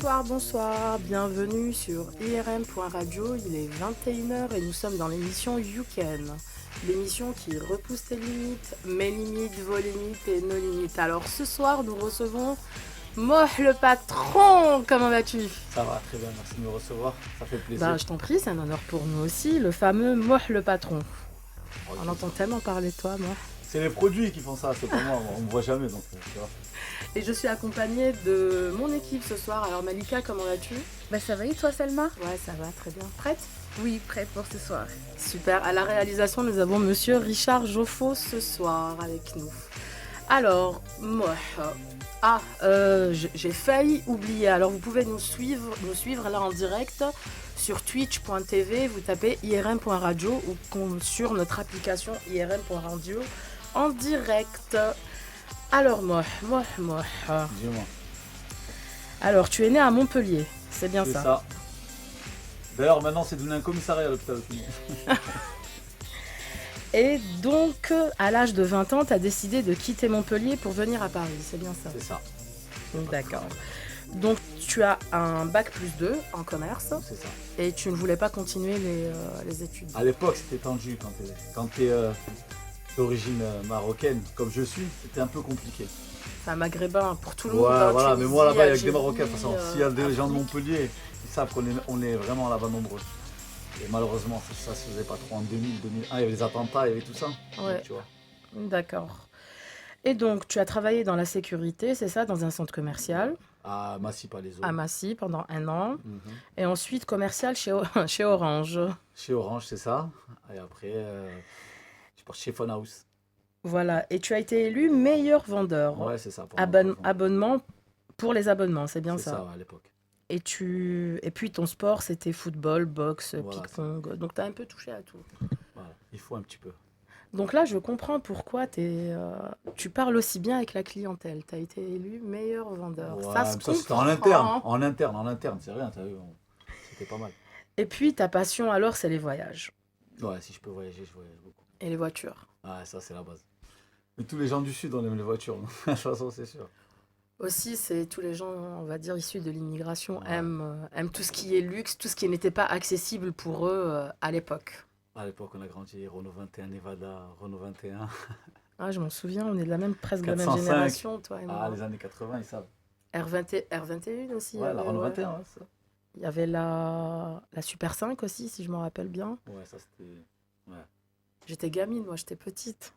Bonsoir, bonsoir, bienvenue sur IRM.radio, il est 21 h et nous sommes dans l'émission You Can, l'émission qui repousse tes limites, mes limites, vos limites et nos limites. Alors ce soir nous recevons Moh le patron, comment vas-tu? Ça va, très bien, merci de me recevoir, ça fait plaisir. Bah je t'en prie, c'est un honneur pour nous aussi, le fameux Moh le patron. Ok. On entend tellement parler de toi, moi. C'est les produits qui font ça, c'est pas moi, on me voit jamais donc tu vois. Et je suis accompagnée de mon équipe ce soir. Alors Malika, comment vas-tu? Bah ça va et toi Salma? Ouais, ça va, très bien. Prête? Oui, prête pour ce soir. Super. À la réalisation, nous avons monsieur Richard Joffo ce soir avec nous. Alors, moi, j'ai failli oublier. Alors, vous pouvez nous suivre là en direct sur twitch.tv. Vous tapez irm.radio ou sur notre application irm.radio en direct. Alors, moi. Dis-moi. Alors, tu es né à Montpellier, c'est bien C'est ça. ça. D'ailleurs maintenant c'est devenu un commissariat à l'hôpital. Et donc, à l'âge de 20 ans, tu as décidé de quitter Montpellier pour venir à Paris, c'est bien ça? C'est ça. D'accord. Donc, tu as un bac+2 en commerce C'est ça. et tu ne voulais pas continuer les études. À l'époque c'était tendu quand t'es d'origine marocaine comme je suis, c'était un peu compliqué. C'est un maghrébin pour tout le Ouais, monde. Hein, voilà, mais Tunisie, moi là-bas il y a que des Algérie, Marocains de toute façon. S'il y a des gens de Afrique. Montpellier, ils savent qu'on est vraiment là-bas nombreux. Et malheureusement ça se faisait pas trop en 2000, 2001, il y avait les attentats, il y avait tout ça. Ouais. Donc, tu vois. D'accord. Et donc, tu as travaillé dans la sécurité, c'est ça, dans un centre commercial, À Massy pas les eaux. à Massy, pendant un an. Mhm. Et ensuite, commercial chez Orange. Chez Orange, c'est ça. Et après, je suis parti chez Phone House. Voilà. Et tu as été élu meilleur vendeur. Ouais, c'est ça. Abonnement pour les abonnements, c'est bien C'est ça. ça, ouais, à l'époque. Et puis ton sport, c'était football, boxe, Voilà, ping-pong. Donc tu as un peu touché à tout. Voilà, il faut un petit peu. Donc là, je comprends pourquoi tu parles aussi bien avec la clientèle. Tu as été élu meilleur vendeur. Ouais, Ça se mais ça, c'était comprend. en interne, c'est rien, t'as vu. C'était pas mal. Et puis ta passion alors, c'est les voyages Ouais, si je peux voyager, je voyage beaucoup. et les voitures. Ouais, ça, c'est la base. Mais tous les gens du Sud, on aime les voitures. De toute façon, c'est sûr. Aussi, c'est tous les gens, on va dire, issus de l'immigration Ouais. aiment tout ce qui est luxe, tout ce qui n'était pas accessible pour eux à l'époque. À l'époque, on a grandi Renault 21, Nevada, Renault 21. Ah, je m'en souviens, on est presque de la même 405. génération, toi et moi. Ah, les années 80, ils savent. R21 aussi. Ouais, la Renault ouais. 21, ouais, ça. Il y avait la Super 5 aussi, si je me rappelle bien. Ouais, ça, c'était. Ouais. J'étais gamine, moi, j'étais petite.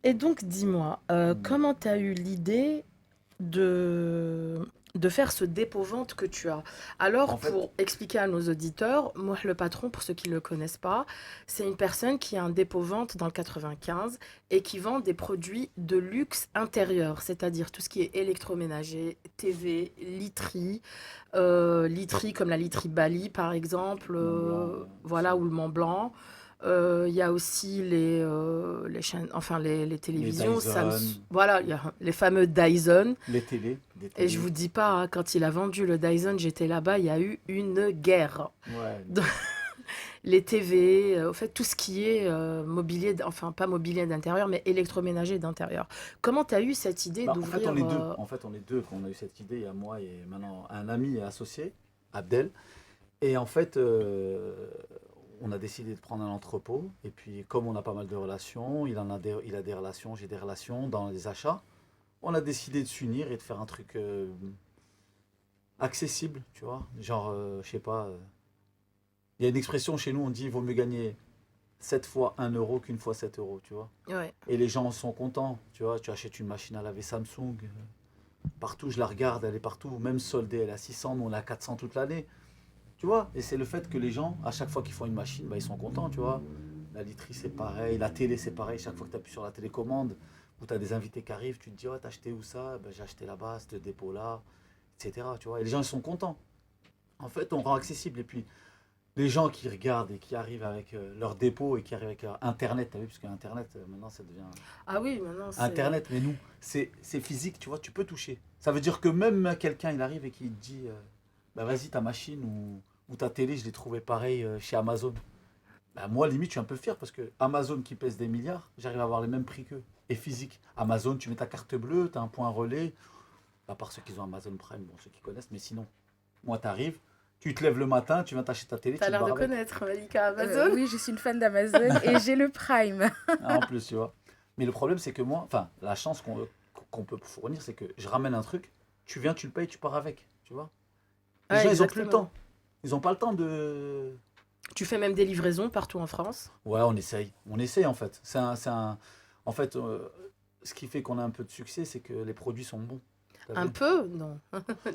Et donc, dis-moi, comment tu as eu l'idée de faire ce dépôt-vente que tu as? Alors, En fait, pour expliquer à nos auditeurs, moi, le patron, pour ceux qui ne le connaissent pas, c'est une personne qui a un dépôt-vente dans le 95 et qui vend des produits de luxe intérieur, c'est-à-dire tout ce qui est électroménager, TV, literie comme la literie Bali, par exemple, Mont Blanc, voilà, aussi. ou le Mont Blanc. Il y a aussi les chaînes, enfin les télévisions, Dyson. voilà, il y a les fameux Dyson. Les télés. Des Et je télés. vous dis pas, hein, quand il a vendu le Dyson, j'étais là-bas, il y a eu une guerre. Ouais. Les TV, au fait, tout ce qui est mobilier, enfin pas mobilier d'intérieur, mais électroménager d'intérieur. Comment tu as eu cette idée Bah, en fait, on d'ouvrir est deux. En fait, on est deux qu'on a eu cette idée. Il y a moi et maintenant un ami et associé, Abdel. Et en fait, on a décidé de prendre un entrepôt. Et puis, comme on a pas mal de relations, il a des relations, j'ai des relations dans les achats. On a décidé de s'unir et de faire un truc accessible, tu vois. Genre, je sais pas. Il y a une expression chez nous, on dit il vaut mieux gagner 7 fois 1 € qu'une fois 7 euros, tu vois. Ouais. Et les gens sont contents, tu vois. Tu achètes une machine à laver Samsung. Partout, je la regarde, elle est partout. Même soldée, elle est à 600, nous on est à 400 toute l'année. Tu vois, et c'est le fait que les gens, à chaque fois qu'ils font une machine, bah, ils sont contents, tu vois. La literie, c'est pareil, la télé, c'est pareil. Chaque fois que tu appuies sur la télécommande, ou tu as des invités qui arrivent, tu te dis, oh, t'as acheté où ça? Ben, j'ai acheté là-bas, ce dépôt-là, etc. Tu vois, et les gens, ils sont contents. En fait, on rend accessible. Et puis, les gens qui regardent et qui arrivent avec leur dépôt et qui arrivent avec leur Internet, tu as vu, parce que Internet, maintenant, ça devient Ah oui, maintenant c'est. Internet, mais nous, c'est physique, tu vois, tu peux toucher. Ça veut dire que même quelqu'un, il arrive et qui te dit, bah vas-y, ta machine ou ta télé, je l'ai trouvé pareil chez Amazon. Bah, moi, limite, je suis un peu fier parce que Amazon qui pèse des milliards, j'arrive à avoir les mêmes prix qu'eux. Et physique. Amazon, tu mets ta carte bleue, tu as un point relais. À part ceux qui ont Amazon Prime, bon, ceux qui connaissent, mais sinon. Moi, t'arrives, tu te lèves le matin, tu viens t'acheter ta télé, T'as tu te l'air de barres avec. connaître Malika Amazon. Oui, je suis une fan d'Amazon et j'ai le Prime. Ah, en plus, tu vois. Mais le problème, c'est que moi, enfin, la chance qu'on peut fournir, c'est que je ramène un truc, tu viens, tu le payes, tu pars avec, tu vois. Les Ouais, gens, ils ont plus le exactement. temps. Ils n'ont pas le temps de. Tu fais même des livraisons partout en France. Ouais, on essaye. On essaye, en fait. En fait, ce qui fait qu'on a un peu de succès, c'est que les produits sont bons. T'as Un vu? peu, non.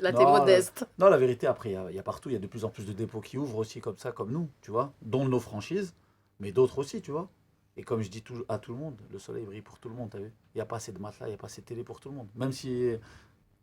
Là, t'es Non, modeste. non, la vérité, après, il y a partout, il y a de plus en plus de dépôts qui ouvrent aussi comme ça, comme nous, tu vois, dont nos franchises, mais d'autres aussi, tu vois. Et comme je dis à tout le monde, le soleil brille pour tout le monde, t'as vu? Il n'y a pas assez de matelas, il n'y a pas assez de télé pour tout le monde. Même si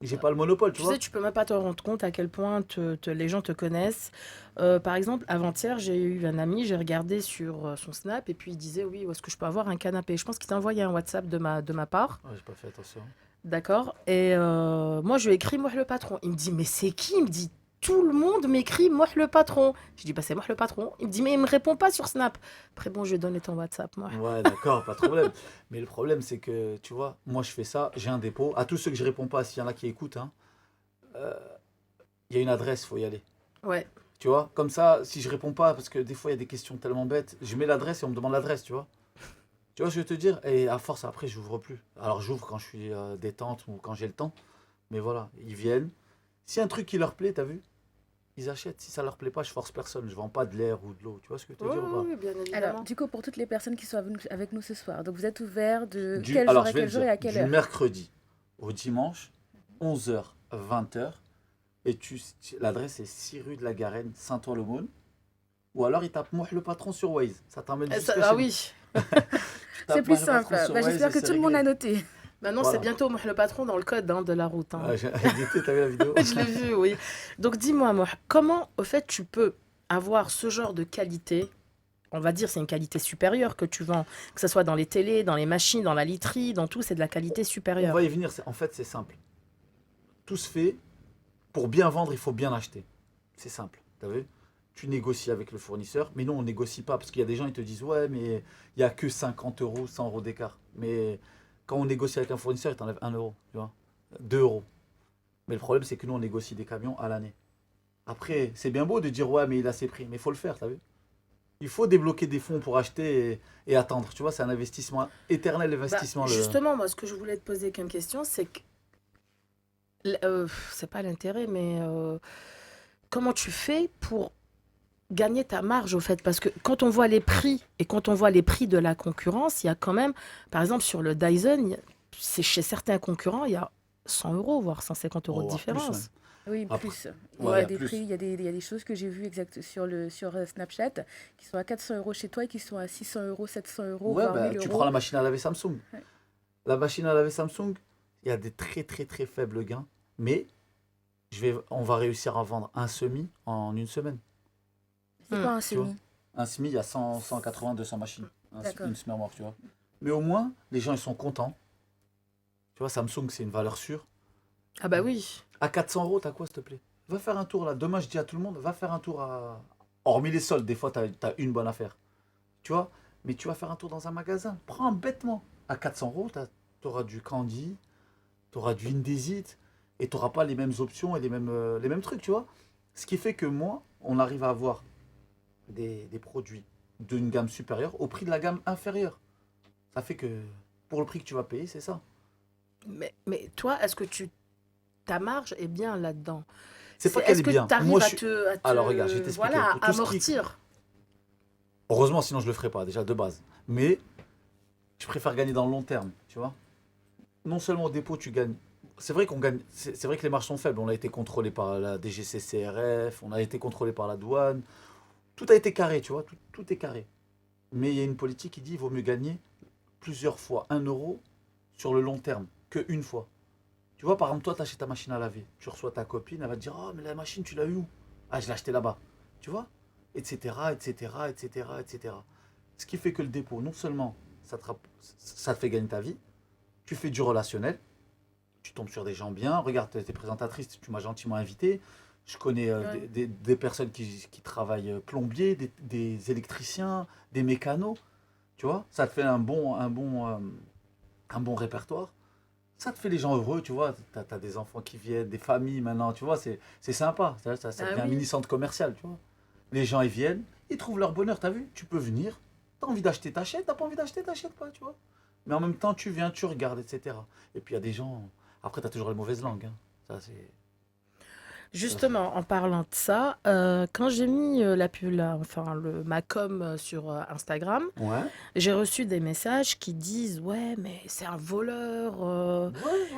j'ai pas le monopole, tu Tu sais, vois. tu peux même pas te rendre compte à quel point les gens te connaissent. Par exemple, avant-hier, j'ai eu un ami, j'ai regardé sur son Snap et puis il disait oui, où est-ce que je peux avoir un canapé? Je pense qu'il t'a envoyé un WhatsApp de ma part. Ouais, j'ai pas fait attention. D'accord. Et moi, je lui ai écrit moi le patron. Il me dit, mais c'est qui? Il me dit, tout le monde m'écrit moi le patron. Je dis, bah c'est moi le patron. Il me dit, mais il me répond pas sur Snap. Après, bon, je lui ai donné ton WhatsApp, moi. Ouais, d'accord, pas de problème. Mais le problème, c'est que, tu vois, moi, je fais ça, j'ai un dépôt. À tous ceux que je réponds pas, s'il y en a qui écoutent, hein, euh, il y a une adresse, il faut y aller. Ouais. Tu vois, comme ça, si je réponds pas, parce que des fois, il y a des questions tellement bêtes, je mets l'adresse et on me demande l'adresse, tu vois. Tu vois, ce que je veux te dire, et à force, après, j'ouvre plus. Alors, j'ouvre quand je suis détente ou quand j'ai le temps. Mais voilà, ils viennent. Si un truc qui leur plaît, t'as vu, ils achètent. Si ça leur plaît pas, je force personne. Je vends pas de l'air ou de l'eau. Tu vois ce que je veux te Oui, dire ou pas? oui, oui, bien Alors, évidemment. du coup, pour toutes les personnes qui sont avec nous ce soir, donc vous êtes ouvert de Alors, je vais le quel jour dire, et à quelle du heure? mercredi au dimanche, 11h, 20h. Et l'adresse est 6 rue de la Garenne, Saint-Ouen-l'Aumône. Ou alors, ils tapent moi le patron sur Waze. Ça t'emmène jusqu'à Ah chez nous. oui. Tu C'est tapes plus moi le simple. patron sur Bah, Waze j'espère et que c'est tout le monde a réglé. noté. Maintenant, c'est Voilà. bientôt moi le patron dans le code hein, de la route, hein. J'ai guetté, t'as vu la vidéo? Je l'ai vu, oui. Donc dis-moi, moi, comment, au fait, tu peux avoir ce genre de qualité? On va dire c'est une qualité supérieure que tu vends, que ce soit dans les télés, dans les machines, dans la literie, dans tout, c'est de la qualité On va supérieure. y venir. En fait, c'est simple. Tout se fait. Pour bien vendre, il faut bien acheter. C'est simple. T'as vu? Tu négocies avec le fournisseur. Mais non, on négocie pas. Parce qu'il y a des gens, ils te disent, ouais, mais il n'y a que 50 euros, 100 euros d'écart. Mais quand on négocie avec un fournisseur, il t'enlève 1 euro. Tu vois? 2 euros. Mais le problème, c'est que nous, on négocie des camions à l'année. Après, c'est bien beau de dire, ouais, mais il a ses prix. Mais il faut le faire, t'as vu? Il faut débloquer des fonds pour acheter et attendre. Tu vois, c'est un investissement, éternel Bah, investissement. justement, moi, ce que je voulais te poser comme question, c'est que, c'est pas l'intérêt, mais comment tu fais pour gagner ta marge, au fait? Parce que quand on voit les prix et quand on voit les prix de la concurrence, il y a quand même, par exemple, sur le Dyson, c'est chez certains concurrents, il y a 100 euros, voire 150 euros On de va voir plus même. différence. Oui, Après, plus. Il ouais, y il y a a des prix, plus. il y a des choses que j'ai vues sur Snapchat qui sont à 400 euros chez toi et qui sont à 600 euros, 700 euros, Ouais, voire bah, 1000 tu prends euros. la machine à laver Samsung. Ouais. La machine à laver Samsung, il y a des très très très faibles gains. Mais on va réussir à vendre un semi en une semaine. C'est Hmm. quoi un Tu vois? semi? Un semi, il y a 100, 180, 200 machines. D'accord. Une semi-remorque, tu vois. Mais au moins, les gens, ils sont contents. Tu vois, Samsung, c'est une valeur sûre. Ah bah oui. À 400 euros, t'as quoi, s'il te plaît? Va faire un tour là. Demain, je dis à tout le monde, va faire un tour à. Hormis les soldes, des fois, t'as une bonne affaire. Tu vois? Mais tu vas faire un tour dans un magasin. Prends bêtement. À 400 euros, t'auras du Candy, t'auras du Indesit, et t'auras pas les mêmes options et les mêmes trucs, tu vois? Ce qui fait que moi, on arrive à avoir des produits d'une gamme supérieure au prix de la gamme inférieure. Ça fait que pour le prix que tu vas payer, c'est ça. Mais toi, est-ce que ta marge est bien là-dedans? C'est pas qu'elle Est-ce est que bien. tu Moi, arrives je suis. Alors, regarde, je vais t'expliquer. voilà, Pour à tout ce qui. amortir? Heureusement, sinon je le ferais pas, déjà de base. Mais je préfère gagner dans le long terme, tu vois. Non seulement au dépôt, tu gagnes. C'est vrai qu'on gagne. C'est vrai que les marges sont faibles. On a été contrôlé par la DGCCRF, on a été contrôlé par la douane. Tout a été carré, tu vois. Tout est carré. Mais il y a une politique qui dit qu'il vaut mieux gagner plusieurs fois 1 euro sur le long terme qu'une fois. Tu vois, par exemple, toi, tu achètes ta machine à laver. Tu reçois ta copine, elle va te dire, oh, mais la machine, tu l'as eu où? Ah, je l'ai achetée là-bas. Tu vois? Etc, etc, etc, etc. Ce qui fait que le dépôt, non seulement ça te fait gagner ta vie, tu fais du relationnel, tu tombes sur des gens bien. Regarde, tes présentatrices, tu m'as gentiment invité. Je connais Ouais. des personnes qui travaillent plombiers, des électriciens, des mécanos. Tu vois? Ça te fait un bon répertoire. Ça te fait les gens heureux, tu vois. T'as des enfants qui viennent, des familles maintenant, tu vois. C'est sympa. Ça Ah devient un oui. mini-centre commercial, tu vois. Les gens, ils viennent, ils trouvent leur bonheur, t'as vu? Tu peux venir. T'as envie d'acheter, t'achètes. T'as pas envie d'acheter, t'achètes pas, tu vois. Mais en même temps, tu viens, tu regardes, etc. Et puis, il y a des gens... Après, t'as toujours les mauvaises langues, hein. Ça, c'est... Justement, en parlant de ça, quand j'ai mis la pub, enfin ma com sur Instagram, Ouais, j'ai reçu des messages qui disent ouais, mais c'est un voleur, ouais.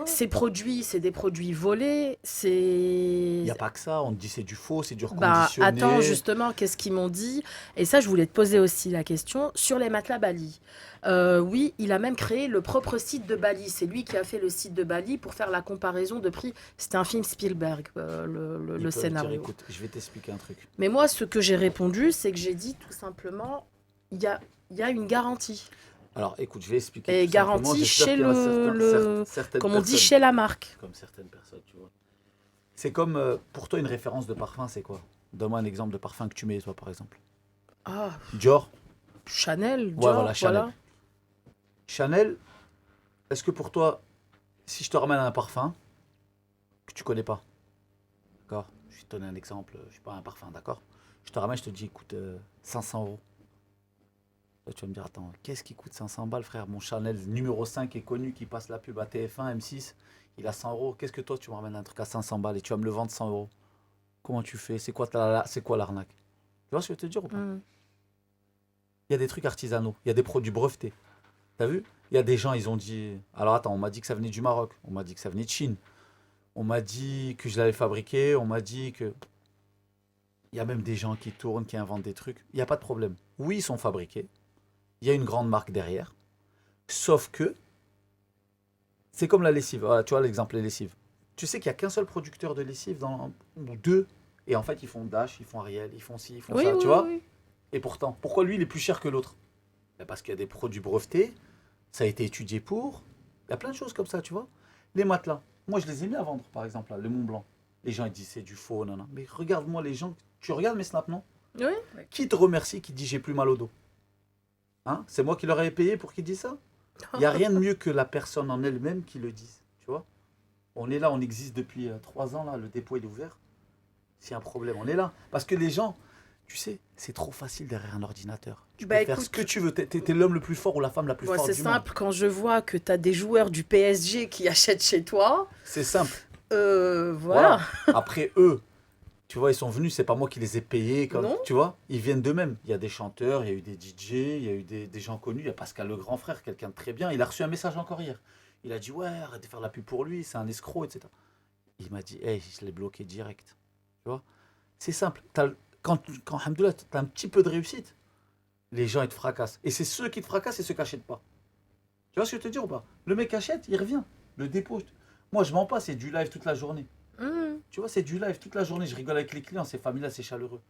ces produits, c'est des produits volés, Il n'y c'est. a pas que ça. On te dit c'est du faux, c'est du Bah attends, reconditionné. justement, qu'est-ce qu'ils m'ont dit? Et ça, je voulais te poser aussi la question sur les matelas Bali. Oui, il a même créé le propre site de Bali. C'est lui qui a fait le site de Bali pour faire la comparaison de prix. C'était un film Spielberg, Ils le peuvent dire, scénario. écoute, je vais t'expliquer un truc. Mais moi, ce que j'ai répondu, c'est que j'ai dit tout simplement, il y a une garantie. Alors, écoute, je vais expliquer Et tout simplement. garantie J'espère chez qu'il y en a certaines comme on dit, personnes, chez la marque. comme certaines personnes, tu vois. C'est comme, pour toi, une référence de parfum, c'est quoi? Donne-moi un exemple de parfum que tu mets, toi, par exemple. Ah, Dior? Chanel, Ouais, Dior, voilà, Chanel. voilà. Chanel, est-ce que pour toi, si je te ramène un parfum que tu connais pas, d'accord? Je vais te donner un exemple, je sais pas, un parfum, d'accord? Je te ramène, je te dis, écoute, 500 euros. Là, tu vas me dire, attends, qu'est-ce qui coûte 500 balles, frère? Mon Chanel numéro 5 est connu, qui passe la pub à TF1, M6, il a 100 euros. Qu'est-ce que toi, tu me ramènes un truc à 500 balles et tu vas me le vendre 100 euros? Comment tu fais? C'est quoi l'arnaque? Tu vois ce que je veux te dire ou pas? Hmm. Il y a des trucs artisanaux, il y a des produits brevetés. T'as vu? Il y a des gens, ils ont dit, alors attends, on m'a dit que ça venait du Maroc, on m'a dit que ça venait de Chine, on m'a dit que je l'avais fabriqué, on m'a dit que... Il y a même des gens qui tournent, qui inventent des trucs. Il n'y a pas de problème. Oui, ils sont fabriqués. Il y a une grande marque derrière. Sauf que, c'est comme la lessive. Voilà, tu vois l'exemple des lessives. Tu sais qu'il n'y a qu'un seul producteur de lessive, ou deux. Et en fait, ils font Dash, ils font Ariel, ils font ci, ils font Oui, ça, oui, tu oui, vois. oui. Et pourtant, pourquoi lui, il est plus cher que l'autre? Ben, parce qu'il y a des produits brevetés, ça a été étudié pour. Il y a plein de choses comme ça, tu vois. Les matelas, moi, je les ai mis à vendre, par exemple, là, le Mont Blanc. Les gens, ils disent c'est du faux, non, non. Mais regarde-moi les gens. Tu regardes mes snaps, non? Oui. Qui te remercie, qui dit j'ai plus mal au dos? Hein? C'est moi qui leur ai payé pour qu'ils disent ça? Il n'y a rien de mieux que la personne en elle-même qui le dise, tu vois. On est là, on existe depuis 3 ans, là, le dépôt est ouvert. S'il y a un problème, on est là. Parce que les gens, tu sais, c'est trop facile derrière un ordinateur. Tu Bah peux faire ce écoute, que tu veux. T'es l'homme le plus fort ou la femme la plus moi, forte c'est du monde. simple, quand je vois que tu as des joueurs du PSG qui achètent chez toi, C'est simple. voilà. Voilà. Après, eux, tu vois, ils sont venus, c'est pas moi qui les ai payés. Non. Tu vois, ils viennent d'eux-mêmes. Il y a des chanteurs, il y a eu des DJ, il y a eu des gens connus. Il y a Pascal le grand frère, quelqu'un de très bien. Il a reçu un message encore hier. Il a dit, ouais, arrête de faire la pub pour lui, c'est un escroc, etc. Il m'a dit, hey, je l'ai bloqué direct. Tu vois, c'est simple. Quand alhamdoulilah, t'as un petit peu de réussite, les gens, ils te fracassent. Et c'est ceux qui te fracassent et ceux qui n'achètent pas. Tu vois ce que je te dis ou pas? Le mec achète, il revient. Le dépôt. Moi, je mens pas, c'est du live toute la journée. Hmm. Tu vois, c'est du live toute la journée. Je rigole avec les clients, c'est familial, c'est chaleureux.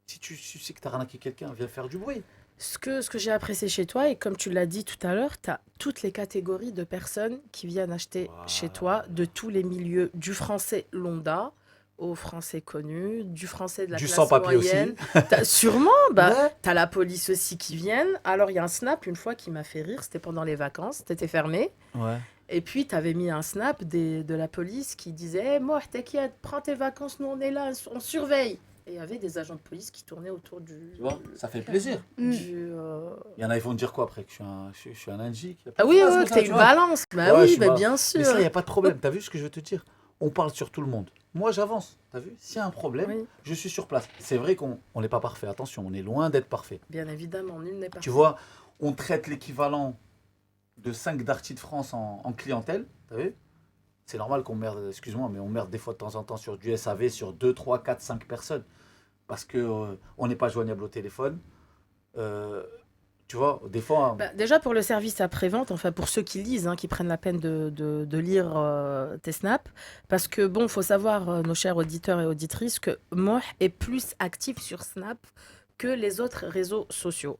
Si tu sais que t'as arnaqué quelqu'un, viens faire du bruit. Ce que j'ai apprécié chez toi, et comme tu l'as dit tout à l'heure, tu as toutes les catégories de personnes qui viennent acheter chez toi, Voilà. de tous les milieux, du français lambda au français connu, du français de la Du classe sans-papier moyenne. aussi. Sûrement, bah, Ouais. tu as la police aussi qui viennent. Alors, il y a un snap une fois qui m'a fait rire, c'était pendant les vacances, t'étais fermé. Ouais. Et puis, tu avais mis un snap de la police qui disait moi, t'inquiète, prends tes vacances, nous on est là, on surveille. Et il y avait des agents de police qui tournaient autour Tu vois, ça fait plaisir. du, Il y en a, ils vont te dire quoi après? Que je suis un NJ. Ah oui, ouais, que t'as une balance. Bah Ouais, je oui, suis bah malin. bien Mais sûr. ça, il n'y a pas de problème. T'as vu ce que je veux te dire? On parle sur tout le monde. Moi, j'avance. T'as vu? S'il y a un problème, Oui, je suis sur place. C'est vrai qu'on n'est pas parfait. Attention, on est loin d'être parfait. bien évidemment, nul n'est Tu parfait. vois, on traite l'équivalent de 5 Darty de France en clientèle. T'as vu? C'est normal qu'on merde, excuse-moi, mais on merde des fois de temps en temps sur du SAV, sur 2, 3, 4, 5 personnes. Parce que on n'est pas joignable au téléphone. Euh, Tu vois, des fois, Bah, déjà pour le service après-vente, enfin pour ceux qui lisent, hein, qui prennent la peine de lire tes snaps, parce que bon, faut savoir, nos chers auditeurs et auditrices, que Moh est plus actif sur Snap que les autres réseaux sociaux.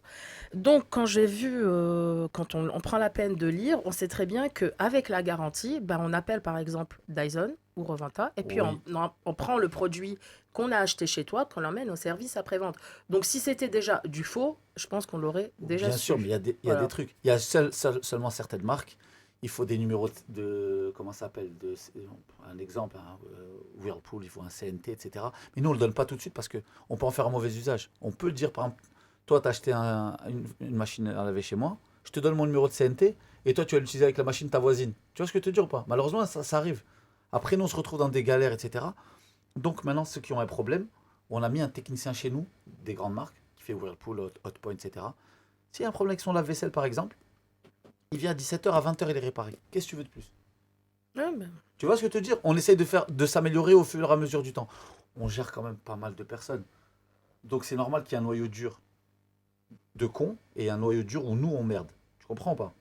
Donc quand j'ai vu, quand on prend la peine de lire, on sait très bien qu'avec la garantie, bah, on appelle par exemple Dyson ou Reventa, et puis oui. on prend le produit qu'on a acheté chez toi, qu'on l'emmène au service après-vente. Donc si c'était déjà du faux, je pense qu'on l'aurait déjà Bien sûr, mais su. il y a des Voilà. trucs. Il y a seulement certaines marques il faut des numéros comment ça s'appelle, un exemple, Whirlpool, il faut un CNT, etc. Mais nous, on ne le donne pas tout de suite parce qu'on peut en faire un mauvais usage. On peut dire, par exemple, toi, tu as acheté une machine à laver chez moi, je te donne mon numéro de CNT et toi, tu vas l'utiliser avec la machine de ta voisine. Tu vois ce que je te dis ou pas? Malheureusement, ça arrive. Après, nous, on se retrouve dans des galères, etc. Donc maintenant, ceux qui ont un problème, on a mis un technicien chez nous, des grandes marques, qui fait Whirlpool, Hotpoint, etc. S'il y a un problème avec son lave-vaisselle, par exemple, il vient à 17h, à 20h, il est réparé. Qu'est-ce que tu veux de plus? Ouais, ben, Tu vois ce que je veux te dire? On essaye de s'améliorer au fur et à mesure du temps. On gère quand même pas mal de personnes. Donc c'est normal qu'il y ait un noyau dur de cons et un noyau dur où nous, on merde. Tu comprends pas?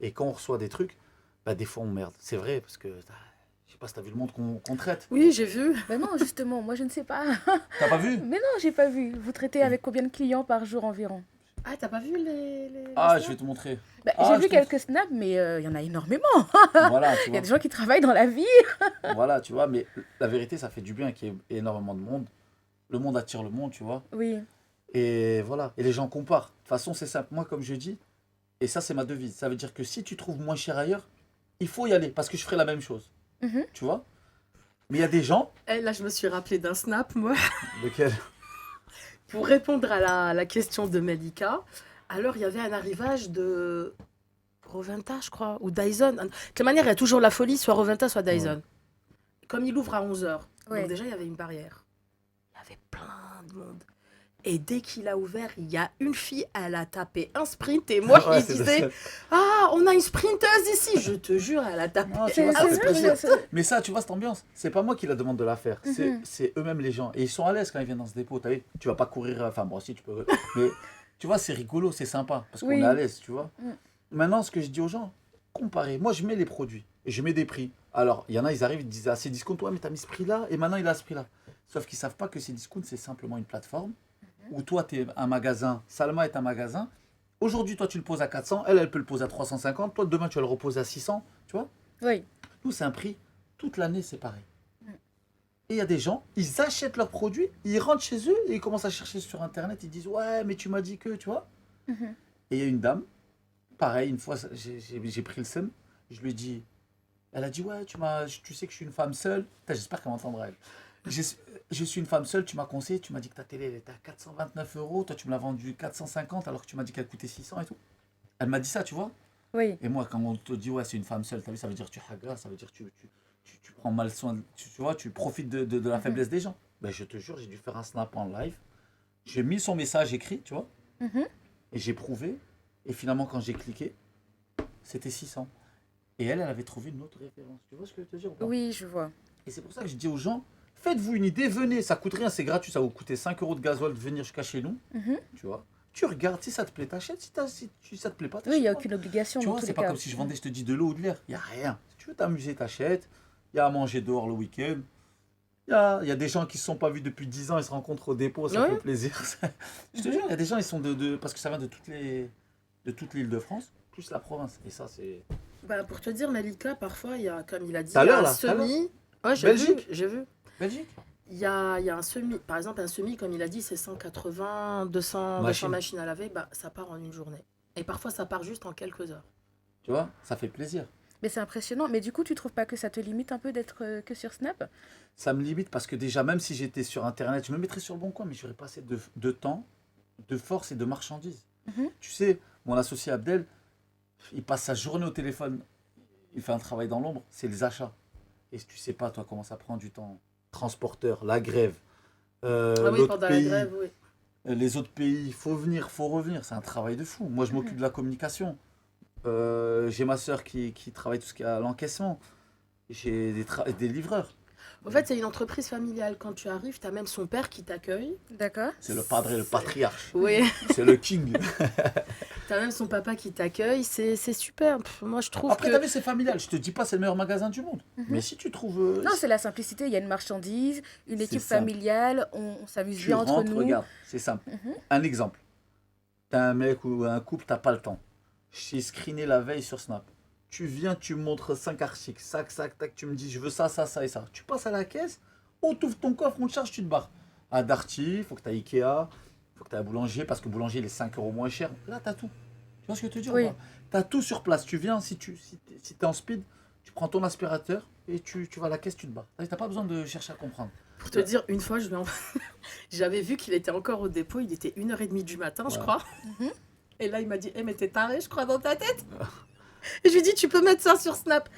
Et quand on reçoit des trucs, bah, des fois, on merde. C'est vrai, parce que je sais pas si t'as vu le monde qu'on traite. oui, j'ai vu. Ben non, justement, moi je ne sais pas. T'as pas vu? Mais non, j'ai pas vu. Vous traitez avec combien de clients par jour environ? Ah, t'as pas vu les Ah, je snaps? vais te montrer. Ben, Ah, j'ai je vu te quelques snaps, mais il y en a énormément. Voilà, tu Il y a vois. des gens qui travaillent dans la vie. Voilà, tu vois. Mais la vérité, ça fait du bien qu'il y ait énormément de monde. Le monde attire le monde, tu vois. Oui. Et voilà. Et les gens comparent. De toute façon, c'est simple. Moi, comme je dis, et ça, c'est ma devise. Ça veut dire que si tu trouves moins cher ailleurs, il faut y aller parce que je ferai la même chose. Mhm. Tu vois? Mais il y a des gens. Eh, là, je me suis rappelé d'un snap, moi. Lequel? Pour répondre à la question de Melika, alors il y avait un arrivage de Roventa, je crois, ou Dyson. De toute manière, il y a toujours la folie, soit Roventa, soit Dyson. Comme il ouvre à 11h, Ouais. donc déjà, il y avait une barrière. Il y avait plein de monde. Et dès qu'il a ouvert, il y a une fille, elle a tapé un sprint. Et moi, Ouais, je c'est disais, ça. ah, on a une sprinteuse ici. Je te jure, elle a tapé. Non, tu vois, ça C'est fait vrai, plaisir. c'est- Mais ça, tu vois, cette ambiance, c'est pas moi qui la demande de la faire. Mhm. C'est eux-mêmes les gens. Et ils sont à l'aise quand ils viennent dans ce dépôt. T'as vu? Tu vas pas courir. Enfin, moi aussi, tu peux. Mais tu vois, c'est rigolo, c'est sympa. Parce qu'on Oui. est à l'aise, tu vois. Mm. Maintenant, ce que je dis aux gens, comparez. Moi, je mets les produits et je mets des prix. Alors, il y en a, ils arrivent, ils disent, ah, c'est discount, ouais, mais t'as mis ce prix-là et maintenant il a ce prix-là. Sauf qu'ils savent pas que c'est discount, c'est simplement une plateforme où toi, tu es un magasin, Salma est un magasin. Aujourd'hui, toi, tu le poses à 400, elle peut le poser à 350. Toi, demain, tu vas le reposer à 600. Tu vois? Oui. Nous, c'est un prix. Toute l'année, c'est pareil. Mm. Et il y a des gens, ils achètent leurs produits, ils rentrent chez eux et ils commencent à chercher sur Internet. Ils disent, ouais, mais tu m'as dit que, tu vois. Mhm. Et il y a une dame, pareil, une fois, j'ai pris le seum. Je lui ai dit, elle a dit, ouais, tu sais que je suis une femme seule. Putain, j'espère qu'elle m'entendra, elle. Je suis une femme seule, tu m'as conseillé, tu m'as dit que ta télé elle était à 429 euros. Toi, tu me l'as vendue 450 alors que tu m'as dit qu'elle coûtait 600 et tout. Elle m'a dit ça, tu vois. Oui. Et moi, quand on te dit, ouais, c'est une femme seule, t'as vu, ça veut dire que tu hagas, ça veut dire que tu prends mal soin, tu vois, tu profites de la faiblesse des gens. Ben, je te jure, j'ai dû faire un snap en live. J'ai mis son message écrit, tu vois, Mhm. et j'ai prouvé. Et finalement, quand j'ai cliqué, c'était 600. Et elle avait trouvé une autre référence. Tu vois ce que je veux te dire ou pas? Oui, je vois. Et c'est pour ça que je dis aux gens, faites-vous une idée, venez, ça coûte rien, c'est gratuit, ça va vous coûter 5 euros de gasoil de venir jusqu'à chez nous, Mhm. tu vois. Tu regardes, si ça te plaît, t'achètes, si ça te plaît pas, Oui, il n'y a t'achètes pas. aucune obligation Tu dans vois, tous c'est les pas cas. comme si je vendais, je te dis, de l'eau ou de l'air. Il n'y a rien. Si tu veux t'amuser, t'achètes. Il y a à manger dehors le week-end. Il y a des gens qui ne se sont pas vus depuis 10 ans, ils se rencontrent au dépôt, ça Ouais. fait plaisir. Je te jure, il y a des gens, ils sont parce que ça vient de toute l'île de France, plus la province. Et ça, c'est. Bah, pour te dire, Malika, parfois, il y a, comme il a dit, Tout à il y a l'heure, un là, tout à l'heure. semi. Ouais, j'ai vu, Belgique. j'ai vu. Belgique. Il y a un semi, par exemple, un semi, comme il a dit, c'est 180, 200 Machine. machines à laver, bah, ça part en une journée. Et parfois, ça part juste en quelques heures. Tu vois, ça fait plaisir. Mais c'est impressionnant. Mais du coup, tu trouves pas que ça te limite un peu d'être que sur Snap? Ça me limite parce que déjà, même si j'étais sur Internet, je me mettrais sur le bon coin, mais j'aurais pas assez de temps, de force et de marchandises. Mhm. Tu sais, mon associé Abdel, il passe sa journée au téléphone, il fait un travail dans l'ombre, c'est les achats. Et tu sais pas, toi, comment ça prend du temps. Transporteur, la grève, Ah oui, l'autre pendant pays, la grève, oui. les autres pays, il faut venir, faut revenir. C'est un travail de fou. Moi, je m'occupe de la communication. J'ai ma soeur qui travaille tout ce qui est à l'encaissement. J'ai des livreurs. En fait, c'est une entreprise familiale. Quand tu arrives, tu as même son père qui t'accueille. D'accord. C'est le padre et le patriarche. Oui. C'est le king. Tu as même son papa qui t'accueille. C'est super. Pff, moi, je trouve Après, que... t'as vu, c'est familial. Je te dis pas c'est le meilleur magasin du monde. Mhm. Mais si tu trouves. Non, c'est la simplicité. Il y a une marchandise, une C'est équipe simple. familiale, on s'amuse Tu bien entre rentres, nous. regarde, c'est simple. Mhm. Un exemple. T'as un mec ou un couple, t'as pas le temps. J'ai screené la veille sur Snap. Tu viens, tu me montres 5 articles. Sac, sac, tac, tu me dis je veux ça, ça, ça et ça. Tu passes à la caisse, on t'ouvre ton coffre, on te charge, tu te barres. À Darty, il faut que tu aies Ikea, il faut que tu aies un boulanger parce que boulanger il est 5 euros moins cher. Là, t'as tout. Tu vois ce que je te dis Oui. Tu as tout sur place. Tu viens, si t'es en speed, tu prends ton aspirateur et tu vas à la caisse, tu te bats. T'as pas besoin de chercher à comprendre. Pour te dire, une fois, j'avais vu qu'il était encore au dépôt, il était 1h30 du matin, je Ouais. crois. Mhm. Et là, il m'a dit, mais t'es taré, je crois, dans ta tête. Et je lui ai dit, tu peux mettre ça sur Snap.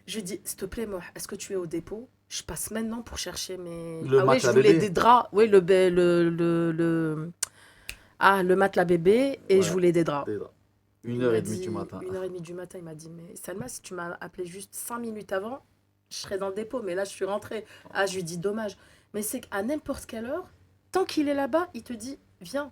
Je lui ai dit, s'il te plaît, moi, est-ce que tu es au dépôt? Je passe maintenant pour chercher mes... Le ah oui, matelas je voulais bébé. des draps. Oui, le matelas bébé et Ouais. je voulais des draps. T'es là. Il 1h30 m'a dit, du matin. 1h30 du matin, il m'a dit, mais Salma, si tu m'as appelé juste 5 minutes avant, je serais dans le dépôt. Mais là, je suis rentrée. Ah, je lui dis, dommage. Mais c'est qu'à n'importe quelle heure, tant qu'il est là-bas, il te dit, viens.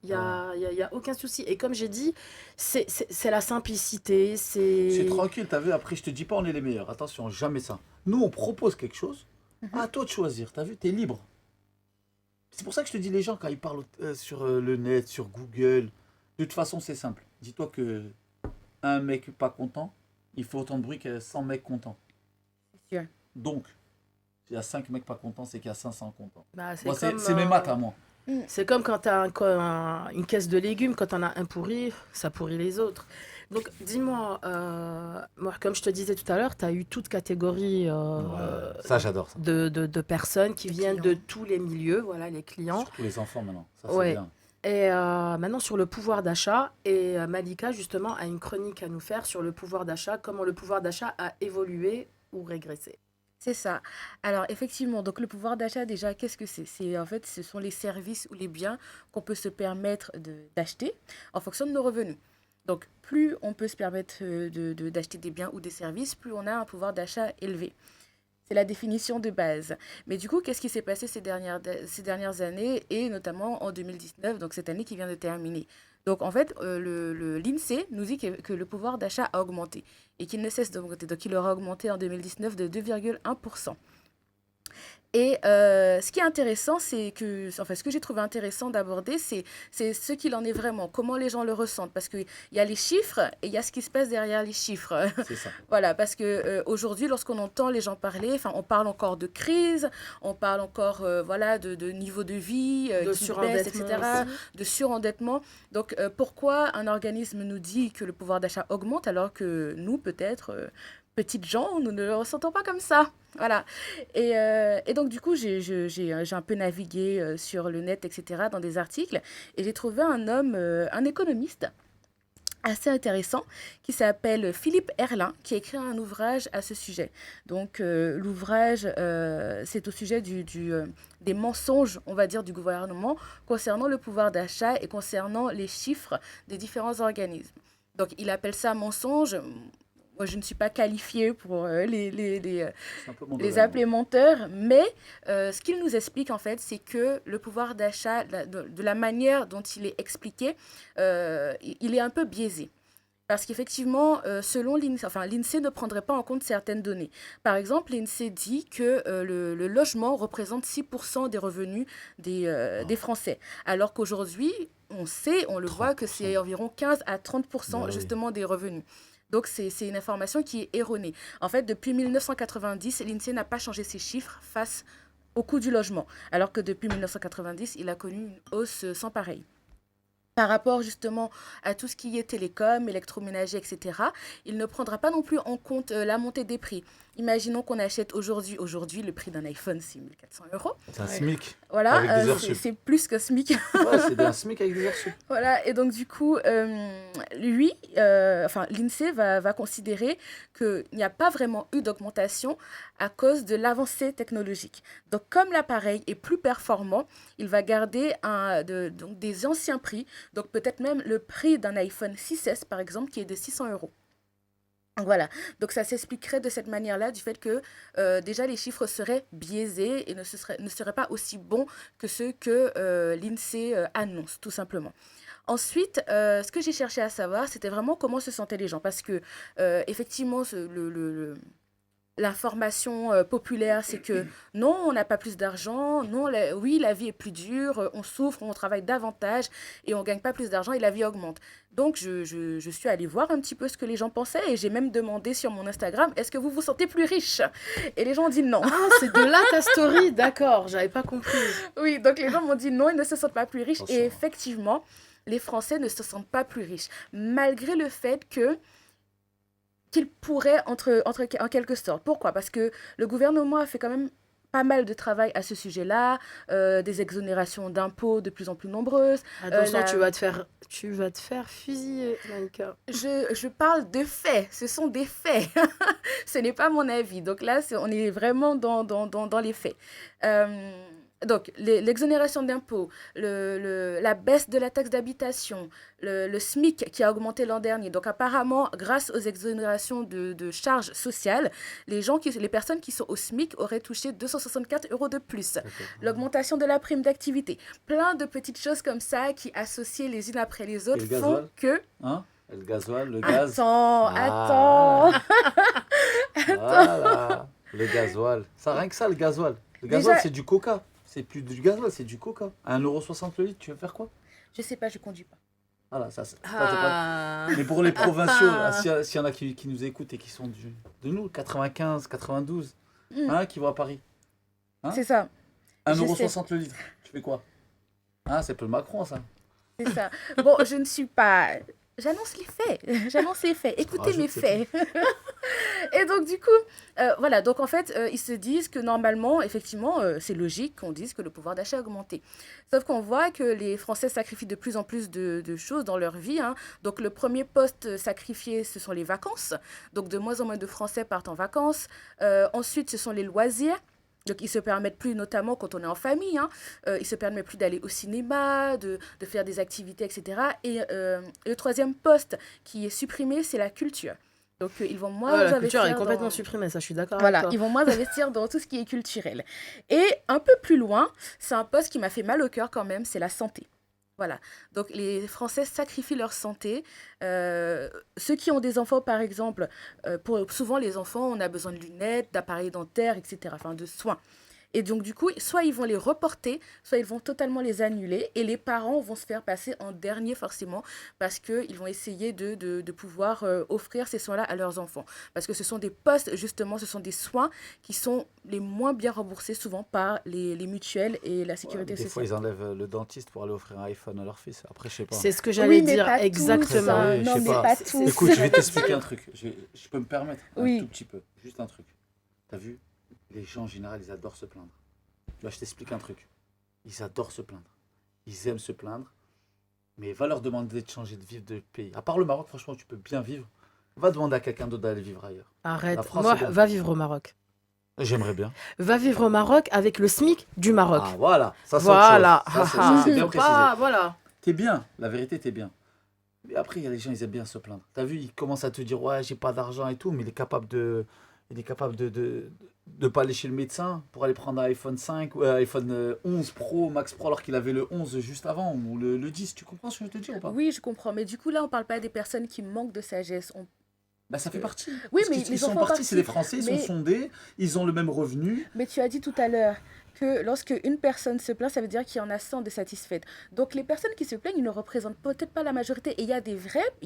Il n'y a aucun souci. Et comme j'ai dit, c'est la simplicité. C'est tranquille, t'as vu, après je te dis pas on est les meilleurs, attention, jamais ça. Nous on propose quelque chose, à toi de choisir, t'as vu, t'es libre. C'est pour ça que je te dis les gens quand ils parlent sur le net, sur Google, de toute façon c'est simple. Dis-toi que un mec pas content, il faut autant de bruit que 100 mecs contents. C'est sûr. Donc, s'il y a 5 mecs pas contents, c'est qu'il y a 500 contents. Bah, Moi c'est mes maths à moi. C'est comme quand tu as une caisse de légumes, quand on a un pourri, ça pourrit les autres. Donc, dis-moi, moi, comme je te disais tout à l'heure, tu as eu toute catégorie Ça j'adore ça. de personnes qui Les viennent clients. de tous les milieux, voilà, les clients. Surtout les enfants maintenant, ça c'est Ouais. bien. Et maintenant, sur le pouvoir d'achat, et Malika, justement, a une chronique à nous faire sur le pouvoir d'achat, comment le pouvoir d'achat a évolué ou régressé. C'est ça. Alors effectivement, donc le pouvoir d'achat déjà, qu'est-ce que c'est? C'est en fait, ce sont les services ou les biens qu'on peut se permettre d'acheter en fonction de nos revenus. Donc plus on peut se permettre d'acheter des biens ou des services, plus on a un pouvoir d'achat élevé. C'est la définition de base. Mais du coup, qu'est-ce qui s'est passé ces dernières années et notamment en 2019, donc cette année qui vient de terminer? Donc en fait, l'INSEE nous dit que le pouvoir d'achat a augmenté et qu'il ne cesse d'augmenter. Donc il aura augmenté en 2019 de 2,1%. Et ce qui est intéressant, c'est que, enfin, ce que j'ai trouvé intéressant d'aborder, c'est ce qu'il en est vraiment, comment les gens le ressentent. Parce qu'il y a les chiffres et il y a ce qui se passe derrière les chiffres. C'est ça. Voilà, parce que aujourd'hui, lorsqu'on entend les gens parler, enfin, on parle encore de crise, on parle encore, voilà, de niveau de vie De qui baisse, surendettement etc., aussi. de surendettement. Donc, pourquoi un organisme nous dit que le pouvoir d'achat augmente alors que nous, peut-être, petites gens, nous ne le ressentons pas comme ça. Voilà. Et donc, du coup, j'ai un peu navigué sur le net, etc., dans des articles, et j'ai trouvé un homme, un économiste, assez intéressant, qui s'appelle Philippe Erlin, qui a écrit un ouvrage à ce sujet. Donc, l'ouvrage, c'est au sujet des mensonges, on va dire, du gouvernement concernant le pouvoir d'achat et concernant les chiffres des différents organismes. Donc, il appelle ça mensonge. Moi, je ne suis pas qualifiée pour C'est un peu mon les domaine. appeler menteurs, mais ce qu'il nous explique en fait, c'est que le pouvoir d'achat, de la manière dont il est expliqué, il est un peu biaisé. Parce qu'effectivement, selon l'INSEE, enfin, l'INSEE ne prendrait pas en compte certaines données. Par exemple, l'INSEE dit que le logement représente 6% des revenus des Français. Alors qu'aujourd'hui, on le voit que c'est 30%. environ 15 à 30% Bah oui. justement des revenus. Donc, c'est une information qui est erronée. En fait, depuis 1990, l'INSEE n'a pas changé ses chiffres face au coût du logement. Alors que depuis 1990, il a connu une hausse sans pareil. Par rapport justement à tout ce qui est télécom, électroménager, etc., il ne prendra pas non plus en compte la montée des prix. Imaginons qu'on achète aujourd'hui le prix d'un iPhone, c'est 1 400 €. C'est un Ouais. SMIC. Voilà, Avec des heures sup. c'est plus que SMIC. Ouais, c'est un SMIC avec des heures sup. Voilà, et donc du coup, lui, enfin, l'INSEE va considérer qu'il n'y a pas vraiment eu d'augmentation à cause de l'avancée technologique. Donc, comme l'appareil est plus performant, il va garder donc des anciens prix, donc peut-être même le prix d'un iPhone 6S, par exemple, qui est de 600 €. Voilà, donc ça s'expliquerait de cette manière-là, du fait que déjà les chiffres seraient biaisés et ne seraient pas aussi bons que ceux que l'INSEE annonce, tout simplement. Ensuite, ce que j'ai cherché à savoir, c'était vraiment comment se sentaient les gens, parce que effectivement, l'information populaire, c'est que non, on n'a pas plus d'argent, non, oui, la vie est plus dure, on souffre, on travaille davantage et on ne gagne pas plus d'argent et la vie augmente. Donc, je suis allée voir un petit peu ce que les gens pensaient et j'ai même demandé sur mon Instagram, est-ce que vous vous sentez plus riche? Et les gens ont dit non. Ah, c'est de là ta story, d'accord, j'avais pas compris. Oui, donc les gens m'ont dit non, ils ne se sentent pas plus riches. Attention. Et effectivement, les Français ne se sentent pas plus riches, malgré le fait qu'ils pourraient, en quelque sorte. Pourquoi? Parce que le gouvernement a fait quand même pas mal de travail à ce sujet-là, des exonérations d'impôts de plus en plus nombreuses. Attention, La- tu vas te faire fusiller, Malika. Je parle de faits, ce sont des faits. Ce n'est pas mon avis. Donc là, on est vraiment dans les faits. Euh, donc, l'exonération d'impôts, la baisse de la taxe d'habitation, le SMIC qui a augmenté l'an dernier. Donc, apparemment, grâce aux exonérations de charges sociales, les personnes qui sont au SMIC auraient touché 264 € de plus. D'accord. L'augmentation de la prime d'activité. Plein de petites choses comme ça qui, associées les unes après les Et autres, le font gasoil que... Hein? Le gasoil, le gaz. Attends. Voilà. Le gasoil. Ça, rien que ça, le gasoil. Le gasoil, Déjà- c'est du coca. C'est plus du gasoil, c'est du coca. À 1,60 € le litre, tu veux faire quoi? Je sais pas, je conduis pas. Voilà, ça, c'est pas. Ah. Mais pour les provinciaux, Ah. s'il y en a qui nous écoutent et qui sont de nous, 95, 92, Mm. qui vont à Paris. Hein? C'est ça, 1,60 € le litre. Tu fais quoi? C'est peu le Macron, ça. c'est ça. Bon, je ne suis pas... J'annonce les faits. J'annonce les faits. Écoutez Rajoute mes ces faits. Et donc, du coup, voilà. Donc, en fait, ils se disent que normalement, effectivement, c'est logique qu'on dise que le pouvoir d'achat a augmenté. Sauf qu'on voit que les Français sacrifient de plus en plus de choses dans leur vie, hein. Donc, le premier poste sacrifié, ce sont les vacances. Donc, de moins en moins de Français partent en vacances. Ensuite, ce sont les loisirs. Donc, ils se permettent plus, notamment quand on est en famille, hein, ils se permettent plus d'aller au cinéma, de faire des activités, etc. Et le troisième poste qui est supprimé, c'est la culture. Donc, ils vont moins La culture est investir complètement dans... supprimée, ça je suis d'accord Voilà, avec ils toi. vont moins investir dans tout ce qui est culturel. Et un peu plus loin, c'est un poste qui m'a fait mal au cœur quand même, c'est la santé. Voilà. Donc, les Français sacrifient leur santé. Ceux qui ont des enfants, par exemple, souvent les enfants, on a besoin de lunettes, d'appareils dentaires, etc., enfin de soins. Et donc, du coup, soit ils vont les reporter, soit ils vont totalement les annuler. Et les parents vont se faire passer en dernier, forcément, parce qu'ils vont essayer de pouvoir offrir ces soins-là à leurs enfants. Parce que ce sont des postes, justement, ce sont des soins qui sont les moins bien remboursés, souvent par les mutuelles et la sécurité Des fois, sociale. ils enlèvent le dentiste pour aller offrir un iPhone à leur fils. Après, je sais pas. C'est ce que j'allais Oui, mais dire, pas tous, exactement. hein. Je Non, sais mais pas. pas tous. Écoute, je vais t'expliquer un truc. Je peux me permettre un Oui. tout petit peu. Juste un truc. T'as vu? Les gens, en général, ils adorent se plaindre. Tu vois, je t'explique un truc. Ils adorent se plaindre. Ils aiment se plaindre. Mais va leur demander de changer de vivre de pays. À part le Maroc, franchement, tu peux bien vivre. Va demander à quelqu'un d'autre d'aller vivre ailleurs. Arrête, La France, moi, c'est bien. va vivre au Maroc. J'aimerais bien. Va vivre au Maroc avec le SMIC du Maroc. Voilà. Ça, c'est Voilà. autre chose. Ça, c'est bien Faut précisé. pas- voilà. T'es bien. La vérité, t'es bien. Mais après, il y a des gens, ils aiment bien se plaindre. T'as vu, ils commencent à te dire, ouais, j'ai pas d'argent et tout, mais il est capable de pas aller chez le médecin pour aller prendre un iPhone 5 ou un iPhone 11 Pro, Max Pro, alors qu'il avait le 11 juste avant, ou le 10. Tu comprends ce que je te dis ou pas? Oui, je comprends. Mais du coup, là, on parle pas des personnes qui manquent de sagesse. Bah, ça fait partie. Oui, Parce mais qu'ils les sont enfants partis, c'est des partis. Français, ils Mais- sont sondés, ils ont le même revenu. Mais tu as dit tout à l'heure que lorsque une personne se plaint, ça veut dire qu'il y en a 100 de satisfaites. Donc les personnes qui se plaignent, ils ne représentent peut-être pas la majorité. Et il y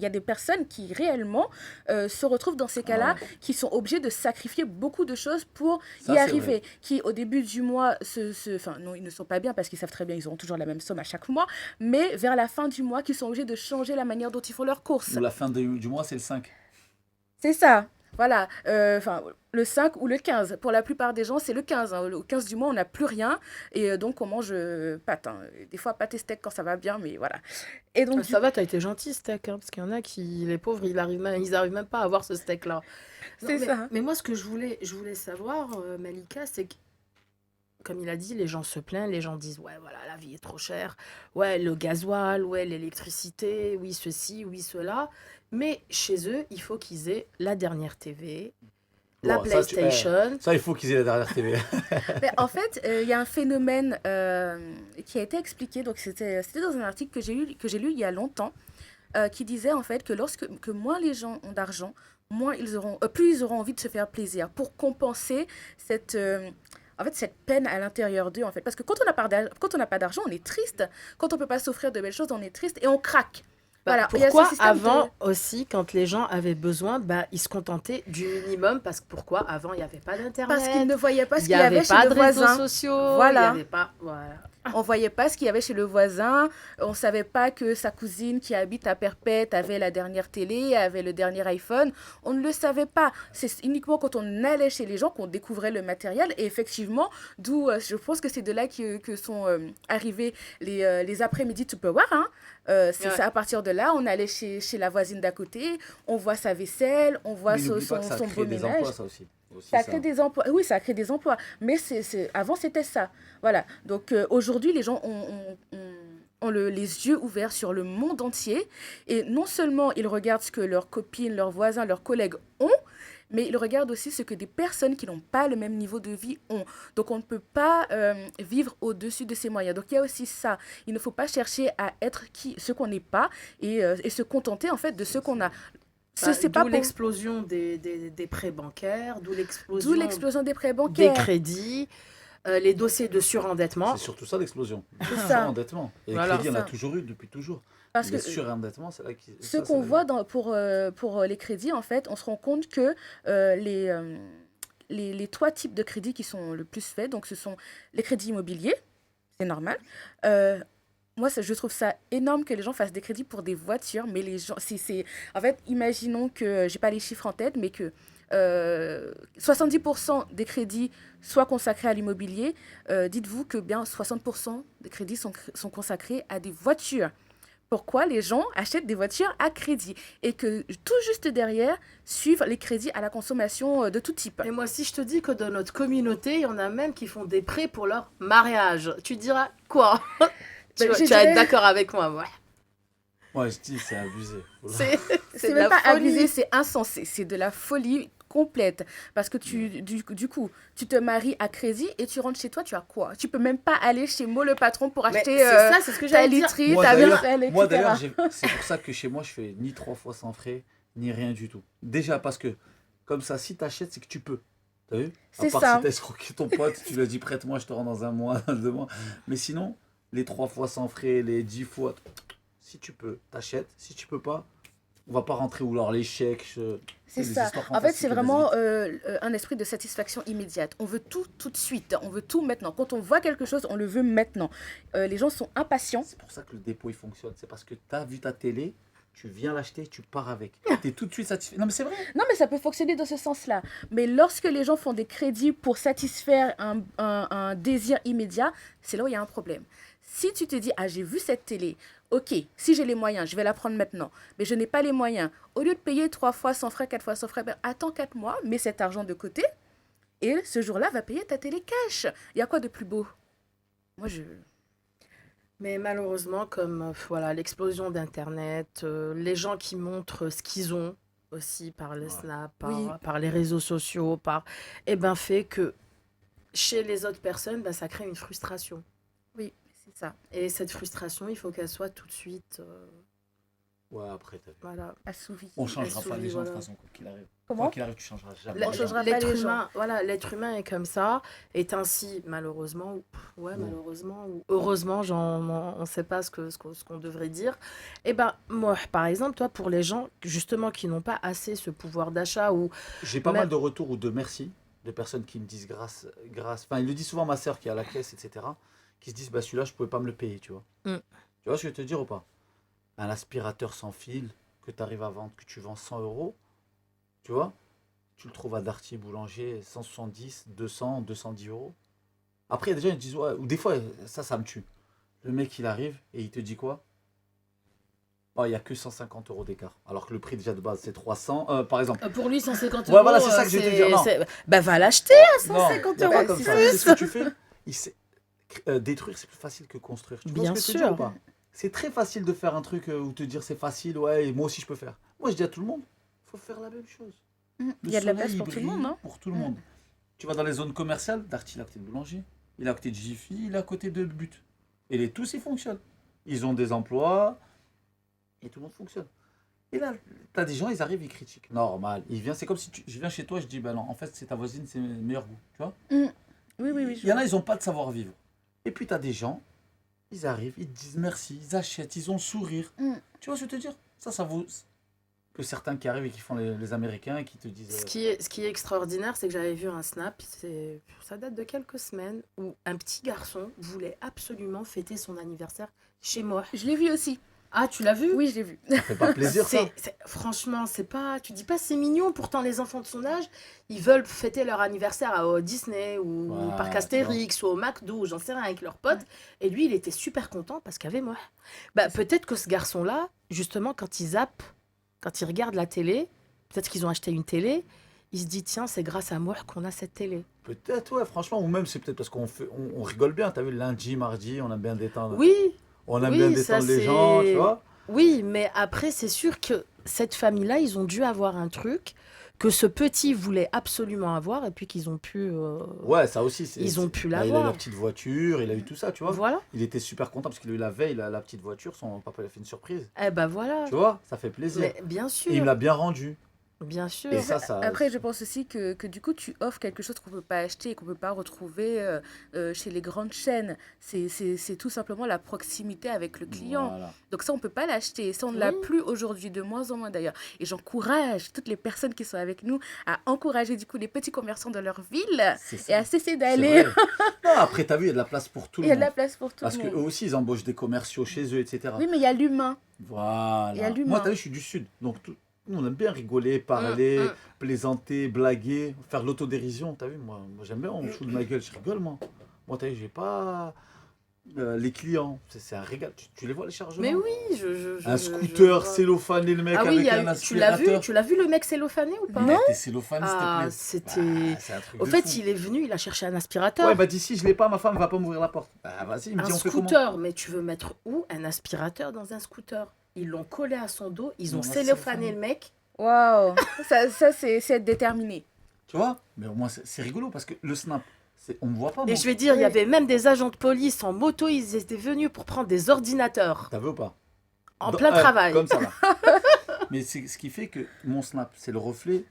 a des personnes qui réellement se retrouvent dans ces cas-là, qui sont obligées de sacrifier beaucoup de choses pour Ça, y c'est arriver. Qui au début du mois, enfin non, ils ne sont pas bien parce qu'ils savent très bien, ils auront toujours la même somme à chaque mois. Mais vers la fin du mois, qui sont obligés de changer la manière dont ils font leurs courses. Ou la fin du mois, c'est le 5. C'est ça. Voilà, enfin, le 5 ou le 15. Pour la plupart des gens, c'est le 15. Hein. Le 15 du mois, on n'a plus rien. Et donc, on mange pâtes. Hein. Des fois, pâtes et steak quand ça va bien, mais voilà. Et donc, Ça va, t'as été gentil, steak, hein, parce qu'il y en a qui, les pauvres, ils arrivent même pas à avoir ce steak-là. Non, C'est mais, ça. mais moi, ce que je voulais savoir, Malika, c'est que, comme il a dit, les gens se plaignent, les gens disent, ouais, voilà, la vie est trop chère, ouais, le gasoil, ouais, l'électricité, oui, ceci, oui, cela. Mais chez eux, il faut qu'ils aient la dernière TV, la Bon, ça, PlayStation. Ça, il faut qu'ils aient la dernière TV. Mais en fait, il y a un phénomène qui a été expliqué. Donc, c'était dans un article que j'ai lu il y a longtemps, qui disait en fait que moins les gens ont d'argent, plus ils auront envie de se faire plaisir pour compenser cette peine à l'intérieur d'eux, en fait. Parce que quand on n'a pas d'argent, on est triste. Quand on ne peut pas s'offrir de belles choses, on est triste et on craque. Voilà. Il y a ce Pourquoi système avant aussi, quand les gens avaient besoin, ils se contentaient du minimum? Parce que pourquoi avant, il n'y avait pas d'internet, Parce qu'ils ne voyaient pas ce il qu'il n'y y avait avait chez pas le de réseaux voisin. sociaux, Voilà. il n'y avait pas... Voilà. On voyait pas ce qu'il y avait chez le voisin. On savait pas que sa cousine qui habite à Perpète avait la dernière télé, avait le dernier iPhone. On ne le savait pas. C'est uniquement quand on allait chez les gens qu'on découvrait le matériel. Et effectivement, d'où je pense que c'est de là que sont arrivés les après-midi Tupperware. Hein. C'est Ouais. ça, à partir de là, on allait chez la voisine d'à côté, on voit sa vaisselle, on voit Mais n'oublie pas que ça a son créé beau des ménage. emplois, ça aussi. Aussi Ça ça. crée des emplois. Oui, ça crée des emplois. Mais avant, c'était ça. Voilà. Donc aujourd'hui, les gens ont les yeux ouverts sur le monde entier. Et non seulement ils regardent ce que leurs copines, leurs voisins, leurs collègues ont, mais ils regardent aussi ce que des personnes qui n'ont pas le même niveau de vie ont. Donc on ne peut pas vivre au-dessus de ses moyens. Donc il y a aussi ça. Il ne faut pas chercher à être ce qu'on n'est pas et se contenter en fait de ce qu'on a. C'est pas D'où pour... l'explosion des prêts bancaires, d'où D'où l'explosion l'explosion des prêts des bancaires. crédits, les dossiers de surendettement. C'est surtout ça l'explosion. C'est Le ça. surendettement. Et les Voilà. crédits, on a Ça. toujours eu depuis toujours. Parce Le que surendettement, c'est là qui. ce ça, qu'on c'est- voit pour les crédits, en fait, on se rend compte que les trois types de crédits qui sont le plus faits, donc ce sont les crédits immobiliers, c'est normal. Euh, Moi, je trouve ça énorme que les gens fassent des crédits pour des voitures, mais les gens, en fait, imaginons que, j'ai pas les chiffres en tête, mais que 70% des crédits soient consacrés à l'immobilier. Dites-vous que bien 60% des crédits sont consacrés à des voitures. Pourquoi les gens achètent des voitures à crédit et que tout juste derrière suivent les crédits à la consommation de tout type. Et moi, si je te dis que dans notre communauté, il y en a même qui font des prêts pour leur mariage, tu diras quoi? Tu Je vas être dirais- d'accord avec moi, ouais. Ouais, je dis, c'est abusé. Voilà. C'est de même la pas folie. abusé, c'est insensé, c'est de la folie complète. Parce que du coup, tu te maries à crédit et tu rentres chez toi, tu as quoi? Tu peux même pas aller chez Mo le patron pour Mais acheter c'est ça, c'est ce que ta j'allais dire. literie, Moi, ta d'ailleurs- vaisselle, Moi, etc. d'ailleurs, c'est pour ça que chez moi, je fais ni 3 fois sans frais, ni rien du tout. Déjà, parce que, comme ça, si tu achètes, c'est que tu peux. T'as vu? C'est À part ça. si t'as escroqué ton pote, tu lui as dit prête-moi, je te rends dans un mois, dans 2 mois. Mais sinon, les 3 fois sans frais, les 10 fois, si tu peux, t'achètes. Si tu peux pas, on va pas rentrer ou alors les chèques. C'est les ça. histoires En fait, c'est fantastiques, vraiment vas-y. un esprit de satisfaction immédiate. On veut tout de suite. On veut tout maintenant. Quand on voit quelque chose, on le veut maintenant. Les gens sont impatients. C'est pour ça que le dépôt il fonctionne. C'est parce que tu as vu ta télé, tu viens l'acheter, tu pars avec. Tu es tout de suite satisfait. Non, mais c'est vrai. Non, mais ça peut fonctionner dans ce sens-là. Mais lorsque les gens font des crédits pour satisfaire un désir immédiat, c'est là où il y a un problème. Si tu te dis, ah, j'ai vu cette télé, ok, si j'ai les moyens, je vais la prendre maintenant, mais je n'ai pas les moyens, au lieu de payer 3 fois sans frais, 4 fois sans frais, ben, attends 4 mois, mets cet argent de côté, et ce jour-là, va payer ta télé cash. Il y a quoi de plus beau? Moi, je... Mais malheureusement, comme voilà, l'explosion d'Internet, les gens qui montrent ce qu'ils ont aussi par le Ouais. Snap, Oui. par les réseaux sociaux, eh ben, fait que chez les autres personnes, ben, ça crée une frustration. Oui, c'est ça. Et cette frustration, il faut qu'elle soit tout de suite, Ouais, après, t'as vu. voilà. Assouvi. On changera pas Assouvi, les gens de voilà. toute façon, quoi qu'il arrive. Comment? Quoi qu'il arrive, tu changeras jamais. L'être- On changera pas L'être les gens. humain, voilà, l'être humain est comme ça, est ainsi malheureusement, ouais, Bon. malheureusement ou heureusement, on ne sait pas ce qu'on devrait dire. Et ben moi, par exemple, toi, pour les gens justement qui n'ont pas assez ce pouvoir d'achat ou J'ai pas Même- mal de retours ou de merci de personnes qui me disent grâce. Enfin, il le dit souvent ma soeur qui est à la caisse, etc. Qui se disent, bah celui-là, je pouvais pas me le payer, tu vois. Mm. Tu vois ce que je veux te dire ou pas? Un aspirateur sans fil que tu arrives à vendre, que tu vends 100 euros, tu vois, tu le trouves à Darty Boulanger 170, 200, 210 euros. Après, il y a des gens qui disent, ouais, ou des fois, ça me tue. Le mec, il arrive et il te dit quoi? Oh, il n'y a que 150 euros d'écart. Alors que le prix déjà de base, c'est 300. Par exemple. pour lui 150 Ouais, voilà, c'est ça que je vais te dire, non. Bah va l'acheter à Non, 150 y a pas euros comme de ça. plus. C'est ce que tu fais. Détruire, c'est plus facile que construire. Tu vois Bien ce que je veux te sûr. dire ou pas? C'est très facile de faire un truc ou te dire c'est facile, ouais, et moi aussi je peux faire. Moi je dis à tout le monde, il faut faire la même chose. Il y a de la soleil, place il pour tout le brille monde, hein. Pour tout le monde. Tu vas dans les zones commerciales, Darty il est à côté de Boulanger, il est à côté de Jiffy, il est à côté de But. Et les tous ils fonctionnent. Ils ont des emplois et tout le monde fonctionne. Et là, t'as des gens, ils arrivent, ils critiquent. Normal. Ils viennent, c'est comme si je viens chez toi, je dis, bah non, en fait c'est ta voisine, c'est le meilleur goût. Tu vois? Oui, oui, oui. Il y en a, ils n'ont pas de savoir-vivre. Et puis, tu as des gens, ils arrivent, ils te disent merci, ils achètent, ils ont le sourire. Mm. Tu vois, je veux te dire, ça vaut. que certains qui arrivent et qui font les Américains et qui te disent Ce qui est extraordinaire, c'est que j'avais vu un snap, ça date de quelques semaines, où un petit garçon voulait absolument fêter son anniversaire chez moi. Je l'ai vu aussi. Ah, tu l'as vu? Oui, je l'ai vu. ça fait pas plaisir ça. Franchement, c'est pas. Tu dis pas c'est mignon, pourtant les enfants de son âge, ils veulent fêter leur anniversaire à Disney ou au Ouais, parc tu Astérix ou au McDo, ou j'en sais rien, avec leurs potes. Et lui, il était super content parce qu'il y avait moi. Bah, peut-être que ce garçon-là, justement, quand il zappe, quand il regarde la télé, peut-être qu'ils ont acheté une télé, il se dit tiens, c'est grâce à moi qu'on a cette télé. Peut-être, ouais, franchement, ou même c'est peut-être parce on rigole bien, t'as vu, lundi, mardi, on aime bien détendre. Oui, On aime oui, bien ça, détendre les gens, tu c'est- vois. oui, mais après, c'est sûr que cette famille-là, ils ont dû avoir un truc que ce petit voulait absolument avoir et puis qu'ils ont pu. Ouais, ça aussi, Ils ont pu Là, il a eu l'avoir. la petite voiture, il a eu tout ça, tu vois. Voilà. Il était super content parce qu'il a eu la veille, la petite voiture, son papa lui a fait une surprise. Eh ben voilà. Tu vois, ça fait plaisir. Mais bien Et il me sûr, l'a bien rendu. bien sûr. Et ça. Après, je pense aussi que du coup, tu offres quelque chose qu'on ne peut pas acheter et qu'on ne peut pas retrouver chez les grandes chaînes. C'est tout simplement la proximité avec le client. Voilà. Donc ça, on ne peut pas l'acheter. Ça, on ne l'a Oui. plus aujourd'hui, de moins en moins d'ailleurs. Et j'encourage toutes les personnes qui sont avec nous à encourager du coup les petits commerçants de leur ville C'est et à ça. cesser C'est d'aller. vrai. Non, après, t'as vu, il y a de la place pour tout Il le y a de monde. la place pour tout Parce le qu'eux monde. aussi, ils embauchent des commerciaux chez eux, etc. Oui, mais il y a l'humain. Il y Voilà. a l'humain. Moi, t'as vu, je suis du Sud. Donc, nous, on aime bien rigoler, Mm, parler, mm. plaisanter, blaguer, faire de l'autodérision. T'as vu, moi j'aime bien, on me fout de ma gueule, je rigole, moi. Moi, t'as vu, j'ai pas. Les clients, c'est un régal. Tu les vois, les chargements? Mais oui, je Un je scooter vois. cellophané, le mec Ah oui, avec un tu l'as vu, aspirateur. tu l'as vu le mec cellophané ou pas? Non. T'es cellophane, s'il te Ah, plaît. c'était. Bah, c'est un truc Au de fait, fou. il est venu, il a cherché un Ouais, aspirateur. il m'a dit si je l'ai pas, ma femme va pas m'ouvrir la porte. Bah vas-y, il me Un dit on fait comment? scooter, mais tu veux mettre où un aspirateur dans un scooter? Ils l'ont collé à son dos, ils Non, ont moi, cellophané le mec. Waouh. Ça c'est être déterminé. Tu vois? Mais au moins c'est rigolo parce que le snap, on me voit pas moi. Et je vais dire, il y Oui. avait même des agents de police en moto, ils étaient venus pour prendre des ordinateurs T'as vu ou pas? en Dans- plein travail. Comme ça là. Mais c'est ce qui fait que mon snap, c'est le reflet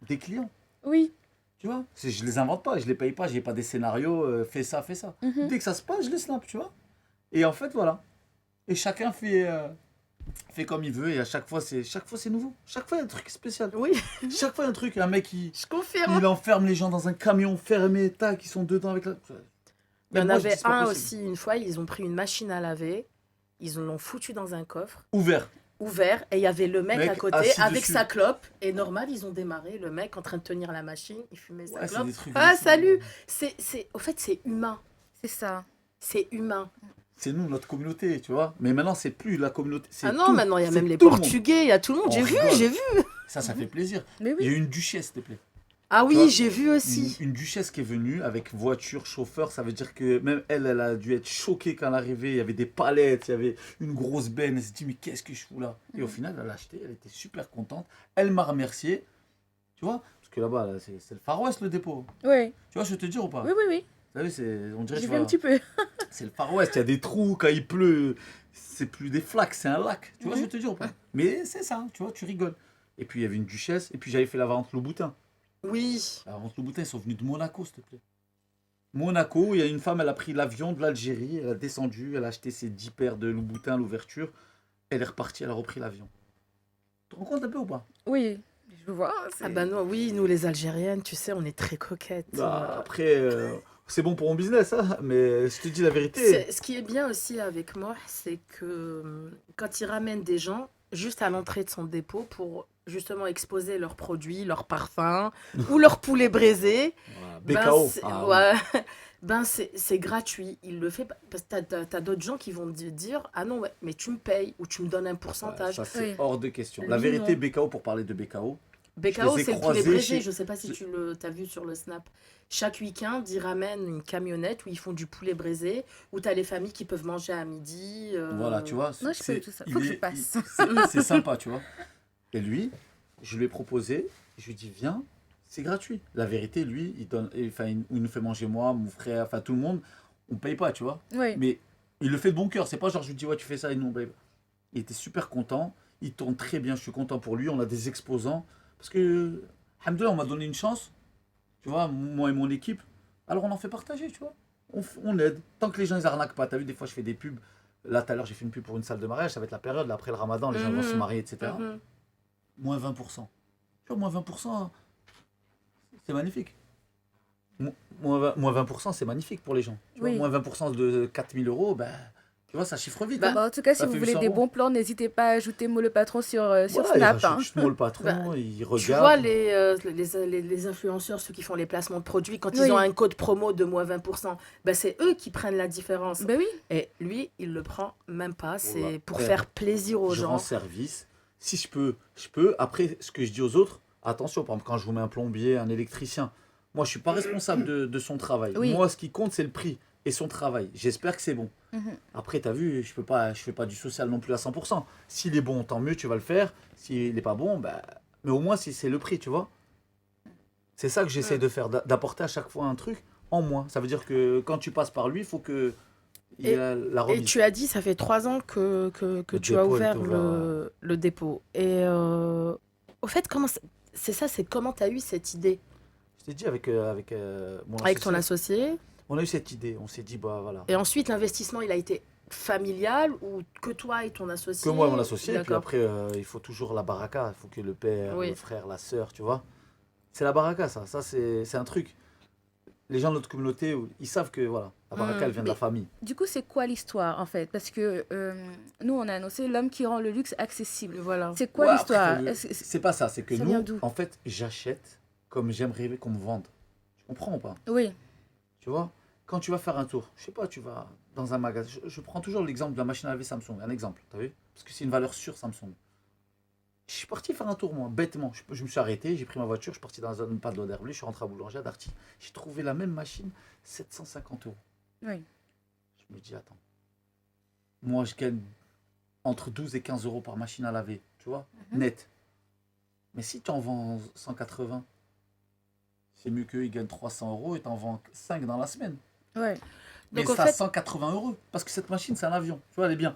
des clients. Oui. Tu vois? Je les invente pas, je les paye pas, j'ai pas des scénarios, fais ça, fais ça. Mhm. Dès que ça se passe, je les snap, tu vois? Et en fait, voilà. Et chacun fait comme il veut et à chaque fois c'est nouveau. Chaque fois il y a un truc spécial. Oui, Chaque fois il y a un truc, un mec je confirme. il enferme les gens dans un camion fermé, tac, ils sont dedans avec la. Il y en Moi, je dis, avait c'est pas un possible. aussi, une fois, ils ont pris une machine à laver, ils l'ont foutu dans un coffre, Ouvert. ouvert, et il y avait le mec Mec à côté assis avec dessus. sa clope. Et normal, ils ont démarré, le mec en train de tenir la machine, il fumait sa Ouais, c'est clope. des trucs. de Ah, fou. salut! Au fait, c'est humain. C'est ça. C'est humain. C'est nous, notre communauté, tu vois. Mais maintenant, c'est plus la communauté. C'est Ah non, tout. maintenant, il y a C'est même les tout le monde. Portugais, il y a tout le monde. On J'ai vu, rigole. j'ai vu. Ça fait plaisir. Mais Il y oui. a eu une duchesse, s'il te plaît. Ah Tu oui, vois, j'ai vu aussi. Une duchesse qui est venue avec voiture, chauffeur. Ça veut dire que même elle a dû être choquée quand elle est arrivée. Il y avait des palettes, il y avait une grosse benne. Elle s'est dit, mais qu'est-ce que je fous là? Et au final, elle a acheté, elle était super contente. Elle m'a remercié. Tu vois? Parce que là-bas, là, c'est le Far West, le dépôt. Oui. Tu vois, je vais te dire ou pas? Oui, oui, oui. Vous savez, on dirait J'ai tu vu un vois, petit peu. c'est le Far West, il y a des trous quand il pleut, c'est plus des flaques, c'est un lac. Tu vois, je vais te dire ou pas? Mais c'est ça, tu vois, tu rigoles. Et puis il y avait une duchesse, et puis j'avais fait la vente Louboutin. Oui. La vente Louboutin, ils sont venus de Monaco, s'il te plaît. Monaco, il y a une femme, elle a pris l'avion de l'Algérie, elle a descendu, elle a acheté ses 10 paires de Louboutin à l'ouverture, elle est repartie, elle a repris l'avion. Tu te rends compte un peu ou pas? Oui. Je vois. Ah bah non, oui, nous les Algériennes, tu sais, on est très coquettes. Bah, après, c'est bon pour mon business, hein, mais je te dis la vérité. Ce qui est bien aussi avec moi, c'est que quand ils ramènent des gens juste à l'entrée de son dépôt pour justement exposer leurs produits, leurs parfums ou leur poulet braisé, Voilà, ben BKO. c'est Ah, ouais, ben c'est gratuit. Il le fait parce que t'as d'autres gens qui vont te dire ah non ouais, mais tu me payes ou tu me donnes un ouais, pourcentage. ça c'est Oui. hors de question. Lui, La vérité, non. BKO, pour parler de BKO, BKO, les ai c'est le poulet croisés braisé. chez- Je sais pas si je- tu t'as vu sur le Snap. Chaque week-end, ils ramènent une camionnette où ils font du poulet braisé, où tu as les familles qui peuvent manger à midi. voilà, tu vois. Non, je sais pas du tout ça. Faut que je passe. C'est sympa, tu vois. Et lui, je lui ai proposé, je lui ai dit, viens, c'est gratuit. La vérité, lui, il nous fait manger moi, mon frère, enfin tout le monde, on paye pas, tu vois. Oui. Mais il le fait de bon cœur, c'est pas genre je lui dis, ouais, tu fais ça et nous on paye pas. Il était super content, il tourne très bien, je suis content pour lui, on a des exposants. Parce que, alhamdoulilah, on m'a donné une chance, tu vois, moi et mon équipe. Alors on en fait partager, tu vois. On aide. Tant que les gens ils arnaquent pas, t'as vu, des fois je fais des pubs. Là tout à l'heure j'ai fait une pub pour une salle de mariage, ça va être la période, là, après le ramadan, les gens vont se marier, etc. Mhm. moins 20%. Tu vois, moins 20%, c'est magnifique. Moins 20%, c'est magnifique pour les gens. Tu vois, Oui. moins 20% de 4 000 euros, ben, tu vois, ça chiffre vite. Hein. Bah, en tout cas, si Ça vous fait voulez 800 des euros. bons plans, n'hésitez pas à ajouter Mo le patron sur Voilà, il Snap, rajoute hein. juste moi le Bah, patron, il tu vois, regarde. les influenceurs, ceux qui font les placements de produits, quand ils ont Oui, un code promo de moins 20%, bah, c'est eux qui prennent la différence. ben oui. Et lui, il le prend même pas. Voilà. C'est pour Frère, faire plaisir aux je rends gens. service. Si je peux, je peux. Après, ce que je dis aux autres, attention, par exemple, quand je vous mets un plombier, un électricien, moi, je suis pas responsable de son travail. Oui. Moi, ce qui compte, c'est le prix et son travail. J'espère que c'est bon. Mhm. Après, tu as vu, je fais pas du social non plus à 100%. S'il est bon, tant mieux, tu vas le faire. S'il n'est pas bon, bah, mais au moins, si c'est le prix, tu vois. C'est ça que j'essaie Mm. de faire, d'apporter à chaque fois un truc en moins. Ça veut dire que quand tu passes par lui, il faut que il y Et, a la et remise. tu as dit, ça fait 3 ans que Le tu as dépôt, elle était ouvert ouvert. le dépôt. Et au fait, c'est ça, c'est comment tu as eu cette idée Je t'ai dit avec mon avec ton associé, associé? on a eu cette idée. On s'est dit, bah voilà. Et ensuite, l'investissement, il a été familial ou que toi et ton Que moi et mon associé? associé, et puis D'accord. après, il faut toujours la baraka. Il faut que le père, le Oui. frère, la sœur, tu vois. C'est la baraka, ça. Ça, c'est un truc. Les gens de notre communauté, ils savent que voilà, la baraka, Mm. elle vient de la Mais famille. du coup, c'est quoi l'histoire en fait? Parce que nous, on a annoncé l'homme qui rend le luxe accessible. Voilà. C'est quoi Ouais, après, l'histoire? c'est pas ça. C'est que Ça vient nous, d'où? en fait, j'achète comme j'aimerais qu'on me vende. Tu comprends ou pas? Oui, Tu vois, quand tu vas faire un tour, je sais pas, tu vas dans un magasin. Je prends toujours l'exemple de la machine à laver Samsung, un exemple, t'as vu? Parce que c'est une valeur sûre Samsung. Je suis parti faire un tour, moi, bêtement. Je me suis arrêté, j'ai pris ma voiture, je suis parti dans un pas de l'eau d'herbe, je suis rentré à Boulanger à Darty. J'ai trouvé la même machine, 750 euros. oui. Je me dis, attends, moi je gagne entre 12 et 15 euros par machine à laver, tu vois, net. Mais si tu en vends 180, c'est mieux qu'eux, ils gagnent 300 euros et tu en vends 5 dans la semaine. Ouais. Mais Donc, au ça, fait, 180 euros. Parce que cette machine, c'est un avion. Tu vois, elle est bien.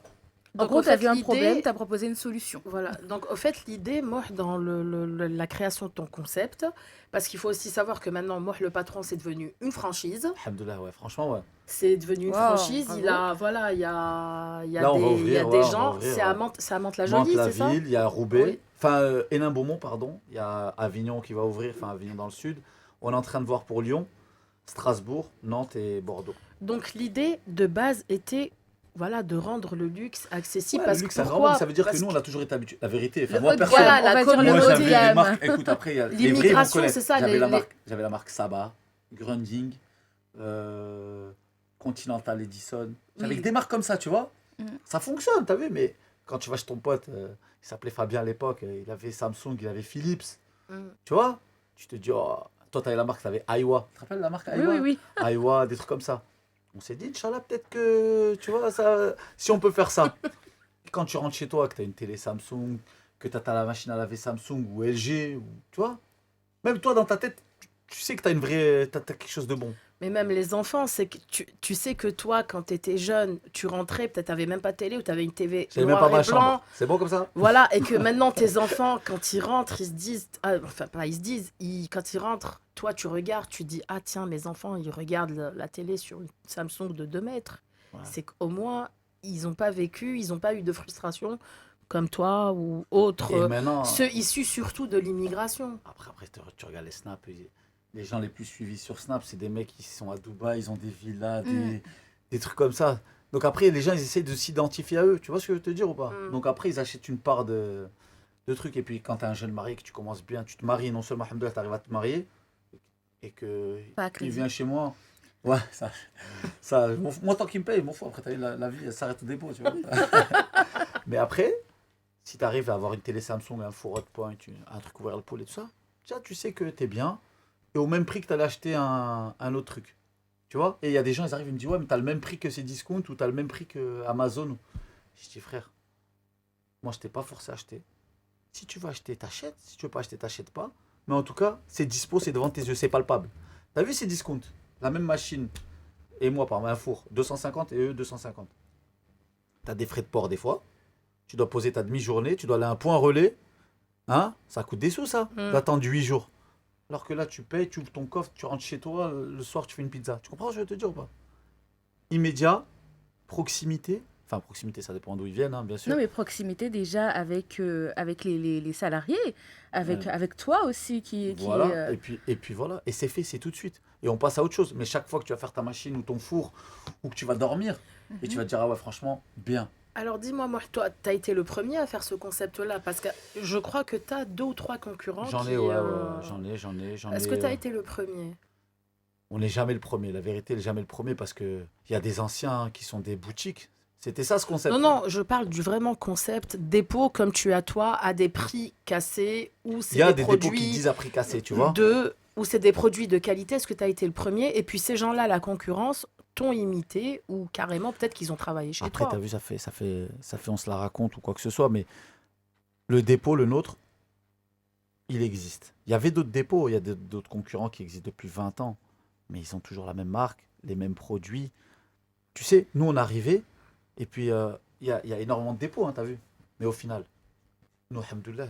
En donc, gros, au tu as fait, vu un problème, l'idée, tu as proposé une solution. voilà. Donc, au fait, l'idée, moi, dans la création de ton concept, parce qu'il faut aussi savoir que maintenant, moi, le patron, c'est devenu une franchise. Alhamdoulilah, ouais, franchement, ouais. C'est devenu une Wow, franchise. Il bravo. a, voilà, Là, on va il y a ouvrir, des ouais, on va gens. ouvrir. C'est à Mantes-la-Jolie, c'est ça? Mantes-la-Ville, il y a Roubaix. Oui. Enfin, Hénin-Beaumont, pardon. Il y a Avignon qui va ouvrir, enfin, Avignon dans le sud. On est en train de voir pour Lyon, Strasbourg, Nantes et Bordeaux. Donc, l'idée de base était, voilà, de rendre le luxe accessible. Ouais, le Parce que luxe, c'est un grand mot, mais pourquoi? ça veut dire que Parce nous, on que a toujours été habitués. La vérité, enfin, Le moi, haut de perso, gamme, voilà, on la va dire le moi, haut communauté. de j'avais les gamme. marques. Écoute, après, il y a les vrais, ils vont L'immigration, connaître. c'est ça. J'avais la marque Saba, Grunding, Continental Edison. J'avais Oui. que des marques comme ça, tu vois. Mm. Ça fonctionne, t'as vu, mais quand tu vas chez ton pote, il s'appelait Fabien à l'époque, il avait Samsung, il avait Philips, Mm. tu vois. Tu te dis, oh, toi, t'avais la marque, t'avais Aiwa. Tu te rappelles la marque Oui, Aiwa? oui, oui. Aiwa, des trucs comme ça. On s'est dit, Inch'Allah, peut-être que, tu vois, ça, si on peut faire ça. Quand tu rentres chez toi, que tu as une télé Samsung, que tu as la machine à laver Samsung ou LG, ou, tu vois, même toi, dans ta tête, tu sais que tu as t'as quelque chose de bon. Mais même les enfants, c'est que tu sais que toi, quand tu étais jeune, tu rentrais, peut-être t'avais même pas de télé ou tu avais une TV J'avais même pas noir ma et blanc. chambre. C'est bon comme ça? Voilà, et que maintenant tes enfants, quand ils rentrent, ils se disent, enfin pas ils se disent, quand ils rentrent, toi tu regardes, tu dis, ah tiens, mes enfants, ils regardent la télé sur une Samsung de 2 mètres. Voilà. C'est qu'au moins, ils n'ont pas vécu, ils n'ont pas eu de frustration comme toi ou autres, Et maintenant, ceux issus surtout de l'immigration. après tu regardes les snaps, les gens les plus suivis sur Snap, c'est des mecs qui sont à Dubaï, ils ont des villas, des trucs comme ça. Donc après, les gens, ils essaient de s'identifier à eux. Tu vois ce que je veux te dire ou pas? Mm. Donc après, ils achètent une part de trucs. Et puis quand tu es un jeune marié, que tu commences bien, tu te maries, non seulement, alhamdoulilah, tu arrives à te marier, et que Pas à il crédit. vient chez moi. Ouais, moi, tant qu'il me paye, m'en fous. Après, t'as vu, la vie, elle s'arrête au dépôt, tu vois. Mais après, si tu arrives à avoir une télé Samsung, un four Hotpoint, un truc ouvert le pool et tout ça, déjà, tu sais que tu es bien. Et au même prix que tu allais acheter un autre truc. Tu vois? Et il y a des gens, ils arrivent, ils me disent, ouais, mais tu as le même prix que ces discounts ou tu as le même prix que Amazon. Je dis, frère, moi, je t'ai pas forcé à acheter. Si tu veux acheter, t'achètes. Si tu veux pas acheter, t'achètes pas. Mais en tout cas, c'est dispo, c'est devant tes yeux, c'est palpable. T'as vu ces discounts? La même machine, et moi, par exemple, un four, 250 et eux, 250. T'as des frais de port des fois. Tu dois poser ta demi-journée, tu dois aller à un point relais. Hein? Ça coûte des sous, ça, d'attendre 8 jours. Alors que là, tu payes, tu ouvres ton coffre, tu rentres chez toi, le soir, tu fais une pizza. Tu comprends ce que je veux te dire ou pas? Immédiat, proximité, Enfin, proximité, ça dépend d'où ils viennent, hein, bien Non, sûr. mais proximité déjà avec les salariés, Euh, avec toi aussi qui est... voilà, et puis voilà, et c'est fait, c'est tout de suite. Et on passe à autre chose. Mais chaque fois que tu vas faire ta machine ou ton four, ou que tu vas dormir, et tu Mhm. vas te dire, ah ouais, franchement, bien. Alors dis-moi, moi, toi, tu as été le premier à faire ce concept-là, parce que je crois que tu as deux ou trois concurrents J'en ai, qui... ouais, ouais, ouais, j'en ai. Est-ce que tu as été le premier? On n'est jamais le premier, la vérité, elle n'est jamais le premier parce que il y a des anciens qui sont des boutiques. C'était ça ce Non, concept. non, je parle du vraiment concept dépôt comme tu as toi, à des prix cassés, où Il c'est y a des des dépôts qui produits disent à prix cassé, tu vois. où c'est des produits de qualité. Est-ce que tu as été le premier? Et puis ces gens-là, la concurrence, t'ont imité ou carrément peut-être qu'ils ont travaillé chez Après, toi. t'as vu, on se la raconte ou quoi que ce soit, mais le dépôt, le nôtre, il existe. Il y avait d'autres dépôts, il y a d'autres concurrents qui existent depuis 20 ans, mais ils ont toujours la même marque, les mêmes produits. Tu sais, nous, on arrivait, et puis il y a énormément de dépôts, hein, t'as vu. Mais au final, nous, alhamdoulilah,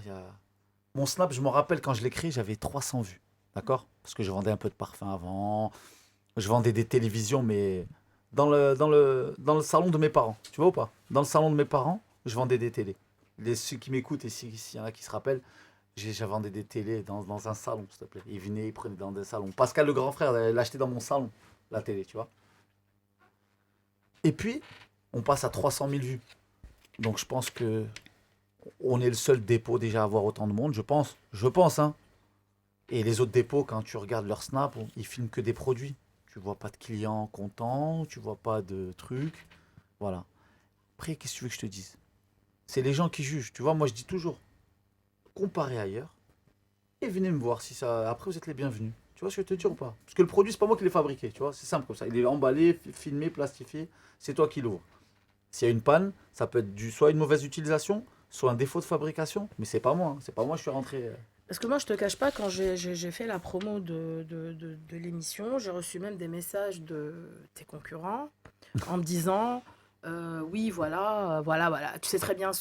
mon Snap, je me rappelle quand je l'ai créé, j'avais 300 vues. D'accord? Parce que je vendais un peu de parfum avant. Je vendais des télévisions, mais dans le salon de mes parents. Tu vois ou pas? Dans le salon de mes parents, je vendais des télés. Ceux qui m'écoutent et s'il y en a qui se rappellent, j'ai vendais des télés dans un salon, s'il te plaît. Ils venaient, ils prenaient dans des salons. Pascal, le grand frère, l'achetait dans mon salon, la télé, tu vois. Et puis, on passe à 300 000 vues. Donc, je pense que on est le seul dépôt déjà à avoir autant de monde, je pense. Je pense, hein. Et les autres dépôts, quand tu regardes leur snap, ils filment que des produits. Tu vois pas de clients contents, tu vois pas de trucs. Voilà. Après, qu'est-ce que tu veux que je te dise? C'est les gens qui jugent. Tu vois, moi je dis toujours, comparez ailleurs et venez me voir si ça. Après, vous êtes les bienvenus. Tu vois ce que je veux te dire ou pas? Parce que le produit, c'est pas moi qui l'ai fabriqué. Tu vois, c'est simple comme ça. Il est emballé, filmé, plastifié. C'est toi qui l'ouvres. S'il y a une panne, ça peut être soit une mauvaise utilisation, soit un défaut de fabrication. Mais c'est pas moi, hein. C'est pas moi, je suis rentré. Parce que moi, je te cache pas, quand j'ai fait la promo de l'émission, j'ai reçu même des messages de tes concurrents en me disant oui, voilà, voilà, voilà, tu sais très bien,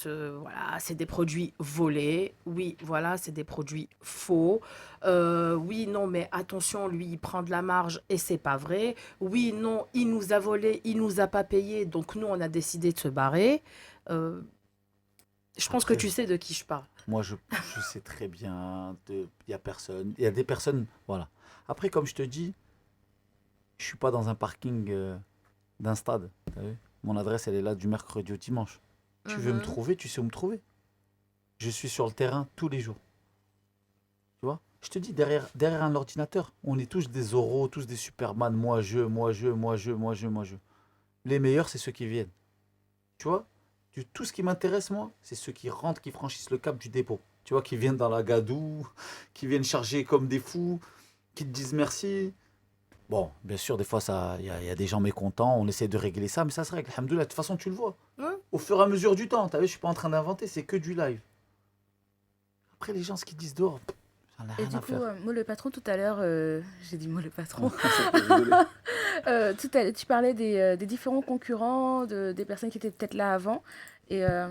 voilà, c'est des produits volés. Oui, voilà, c'est des produits faux. Oui, non, mais attention, lui, il prend de la marge et c'est pas vrai. Oui, non, il nous a volé, il nous a pas payé, donc nous, on a décidé de se barrer. Euh, je pense que Après, tu sais de qui je parle. moi, je sais très bien, il y a personne. Il y a des personnes, voilà. Après, comme je te dis, je suis pas dans un parking d'un stade. T'as vu? Mon adresse, elle est là du mercredi au dimanche. Tu veux me Mhm. trouver, tu sais où me trouver. Je suis sur le terrain tous les jours. Tu vois? Je te dis, derrière un ordinateur, on est tous des Zorro, tous des Superman. Moi, je, moi, je, moi, je, moi, je, moi, je. Les meilleurs, c'est ceux qui viennent. Tu vois? Tout ce qui m'intéresse, moi, c'est ceux qui rentrent, qui franchissent le cap du dépôt. Tu vois, qui viennent dans la gadoue, qui viennent charger comme des fous, qui te disent merci. Bon, bien sûr, des fois, il y a des gens mécontents, on essaie de régler ça, mais ça se règle. Alhamdoulilah, de toute façon, tu le vois. Ouais. Au fur et à mesure du temps, t'as vu, je suis pas en train d'inventer, c'est que du live. Après, les gens, ce qu'ils disent dehors, j'en ai Et rien du à coup, faire. moi, le patron, tout à l'heure, j'ai dit moi, le patron. Ça fait rigoler. Tu parlais des différents concurrents, des personnes qui étaient peut-être là avant. Et, euh,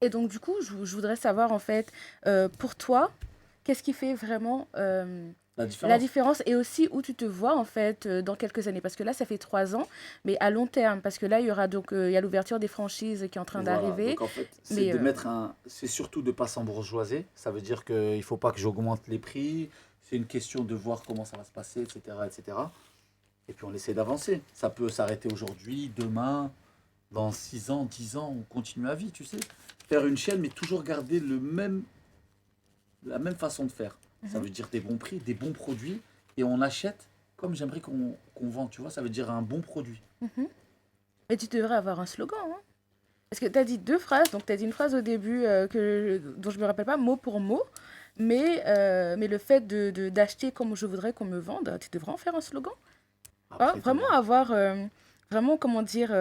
et donc, du coup, je voudrais savoir, en fait, pour toi, qu'est-ce qui fait vraiment La la différence. différence et aussi où tu te vois, en fait, dans quelques années? Parce que là, ça fait 3 ans, mais à long terme, parce que là, il y aura donc il y a l'ouverture des franchises qui est en train Voilà, d'arriver. donc en fait, c'est Mais de mettre c'est surtout de pas s'embourgeoiser. Ça veut dire qu'il faut pas que j'augmente les prix. C'est une question de voir comment ça va se passer, etc., etc. Et cetera. Et puis on essaie d'avancer. Ça peut s'arrêter aujourd'hui, demain, dans 6 ans, 10 ans, on continue à vie, tu sais. Faire une chaîne, mais toujours garder la même façon de faire. Ça Mhm. veut dire des bons prix, des bons produits, et on achète comme j'aimerais qu'on vend, tu vois. Ça veut dire un bon produit. Mhm. Mais tu devrais avoir un slogan, hein. Parce que tu as dit deux phrases, donc tu as dit une phrase au début dont je me rappelle pas mot pour mot, mais le fait d'acheter comme je voudrais qu'on me vende, tu devrais en faire un slogan. Ah, Après, t'as vraiment vu. avoir, vraiment, comment dire,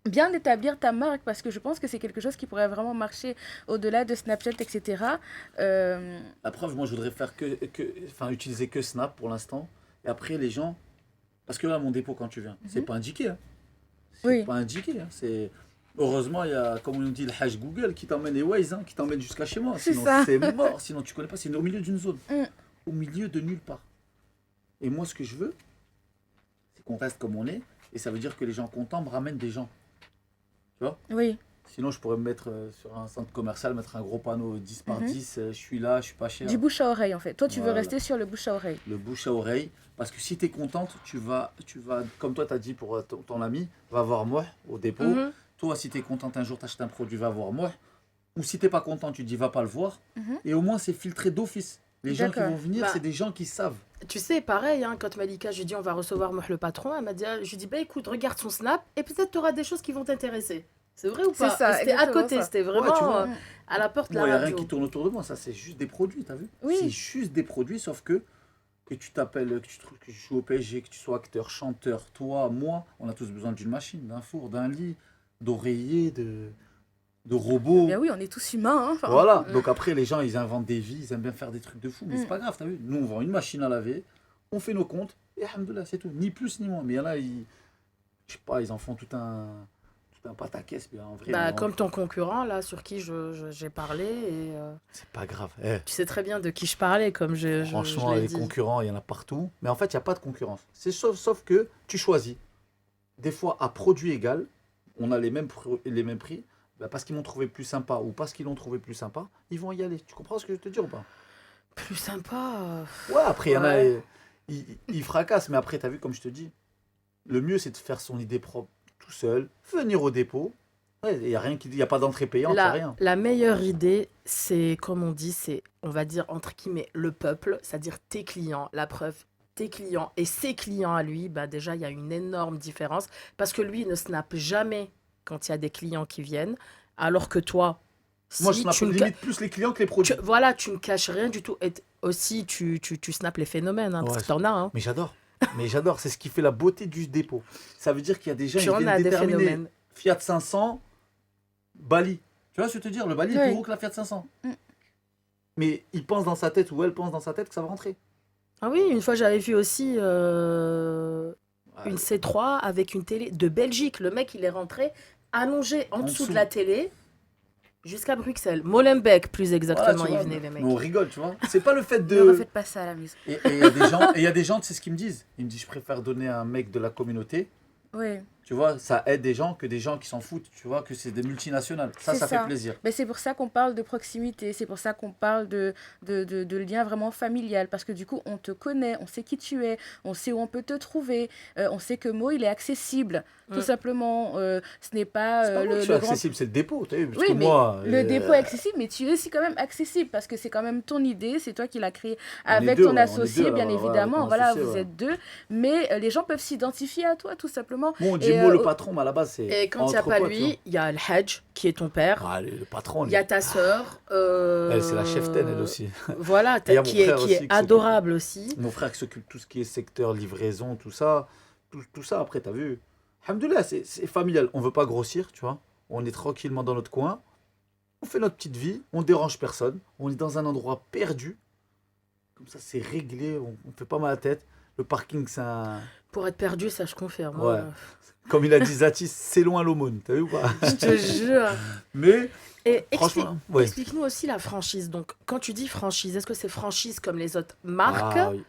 bien établir ta marque, parce que je pense que c'est quelque chose qui pourrait vraiment marcher au-delà de Snapchat, etc. Euh, La preuve, moi, je voudrais faire enfin, utiliser que Snap pour l'instant. Et après, les gens, parce que là, mon dépôt, quand tu viens, c'est mhm. pas indiqué, hein. C'est Oui, pas indiqué, hein. Heureusement, il y a, comme on dit, le hash Google qui t'emmène les Waze, hein, qui t'emmène jusqu'à chez moi. c'est Sinon, ça. c'est mort. Sinon, tu connais pas. C'est au milieu d'une zone. Mm, Au milieu de nulle part. Et moi, ce que je veux, c'est qu'on reste comme on est. Et ça veut dire que les gens contents me ramènent des gens. Tu vois? Oui. Sinon, je pourrais me mettre sur un centre commercial, mettre un gros panneau 10 par Mhm. 10, je suis là, je suis pas cher. Du bouche à oreille, en fait. Toi, tu veux Voilà. rester sur le bouche à oreille. Le bouche à oreille. Parce que si tu es contente, tu vas, comme toi, tu as dit pour ton ami, va voir moi au dépôt. Mhm. Toi, si tu es contente un jour, tu achètes un produit, va voir moi. Ou si tu n'es pas content, tu dis va pas le voir. Mhm. Et au moins, c'est filtré d'office. Les gens qui D'accord. vont venir, Bah, c'est des gens qui savent. Tu sais, pareil, hein, quand Malika, je lui dis on va recevoir Moh le patron, elle m'a dit, je lui dis bah écoute, regarde son snap et peut-être tu auras des choses qui vont t'intéresser. C'est vrai ou C'est pas? ça, Et c'était à exactement côté, ça. c'était Ouais, tu vraiment vois. à la porte de Moi, il la n'y a rien qui radio. tourne autour de moi. Ça, c'est juste des produits, t'as vu? Oui. C'est juste des produits, sauf que tu t'appelles, que tu joues au PSG, que tu sois acteur, chanteur, toi, moi, on a tous besoin d'une machine, d'un four, d'un lit, d'oreillers, de robots. Bien oui, on est tous humains, hein. Enfin, Voilà. Donc après, les gens, ils inventent des vies, ils aiment bien faire des trucs de fou, mais c'est Mm. pas grave, t'as vu? Nous, on vend une machine à laver, on fait nos comptes, et alhamdoulilah, c'est tout. Ni plus ni moins. Mais il y en a, je sais pas, ils en font tout un pataquès, mais en vrai, Bah, non, comme ton concurrent, là, sur qui j'ai parlé, et c'est pas grave. Eh, tu sais très bien de qui je parlais, comme je franchement, l'ai les dit. concurrents, il y en a partout. Mais en fait, il n'y a pas de concurrence. C'est sauf que tu choisis. Des fois, à produit égal, on a les mêmes prix. Bah, parce qu'ils m'ont trouvé plus sympa ou parce qu'ils l'ont trouvé plus sympa, ils vont y aller. Tu comprends ce que je te dis ou pas? Plus sympa. Ouais, après, il y en a, Ouais. ils fracassent. Mais après, tu as vu, comme je te dis, le mieux, c'est de faire son idée propre tout seul, venir au dépôt. Ouais, il n'y a rien il y a pas d'entrée payante, il n'y a rien. La meilleure idée, c'est, comme on dit, c'est, on va dire, entre guillemets, le peuple, c'est-à-dire tes clients. La preuve, tes clients et ses clients à lui, bah déjà, il y a une énorme différence. Parce que lui, il ne snappe jamais quand il y a des clients qui viennent. Alors que toi, Moi, je si snappe tu ne, limite plus les clients que les produits. voilà, tu ne caches rien du tout. Et aussi, tu snaps les phénomènes, hein, parce Ouais, que t'en as, hein. mais j'adore. Mais j'adore. C'est ce qui fait la beauté du dépôt. Ça veut dire qu'il y a des gens, Tu ils en viennent as des déterminer phénomènes. Fiat 500, Bali. Tu vois ce que je veux te dire? Le Bali est plus Oui. gros que la Fiat 500. Mm. Mais il pense dans sa tête ou elle pense dans sa tête que ça va rentrer. Ah oui, une fois, j'avais vu aussi Ouais, une C3 avec une télé de Belgique. Le mec, il est rentré allongé en dessous de dessous. la télé jusqu'à Bruxelles. Molenbeek, plus voilà, exactement, tu ils vois, venaient, les mais mecs. on rigole, tu vois. C'est pas le fait ne de. refaites pas ça à la maison. Et il y a des gens, et il y a des gens, tu sais ce qu'ils me disent? Ils me disent, je préfère donner à un mec de la communauté. Oui. Tu vois, ça aide des gens que des gens qui s'en foutent. Tu vois, que c'est des multinationales. Ça C'est fait ça. plaisir. Mais c'est pour ça qu'on parle de proximité, c'est pour ça qu'on parle de lien vraiment familial, parce que du coup, on te connaît, on sait qui tu es, on sait où on peut te trouver, on sait que Mo, il est accessible, tout Mm. simplement. Ce n'est pas, C'est pas moi qui le suis grand... accessible, c'est le dépôt. T'as vu? Parce Oui, que mais moi, le dépôt est accessible, mais tu es aussi quand même accessible, parce que c'est quand même ton idée, c'est toi qui l'as créée avec deux, ton ouais, on est associé, deux, bien là, ouais, avec évidemment, mon voilà, associé, vous ouais. êtes deux, mais les gens peuvent s'identifier à toi, tout simplement. Bon, on dit Et, moi le patron, mais à la base, c'est Et quand il n'y a entre pas potes, tu vois. lui, il y a le Hajj, qui est ton père. Ah, le patron, Il y a ta sœur. elle, c'est la cheftaine, elle aussi. Voilà, Et il y a mon qui est, frère qui aussi est qui s'occupe. adorable aussi. Mon frère qui s'occupe de tout ce qui est secteur, livraison, tout ça. Tout ça, après, t'as vu. Alhamdoulilah, c'est familial. On veut pas grossir, tu vois. On est tranquillement dans notre coin. On fait notre petite vie. On dérange personne. On est dans un endroit perdu. Comme ça, c'est réglé. On fait pas mal à la tête. Le parking, c'est un. Pour être perdu, ça, je confirme. Ouais. Hein. Comme il a dit Zati, c'est loin l'aumône. T'as vu ou pas? Je te jure. Mais, Et franchement, ouais. explique-nous aussi la franchise. Donc, quand tu dis franchise, est-ce que c'est franchise comme les autres marques? Ah, oui.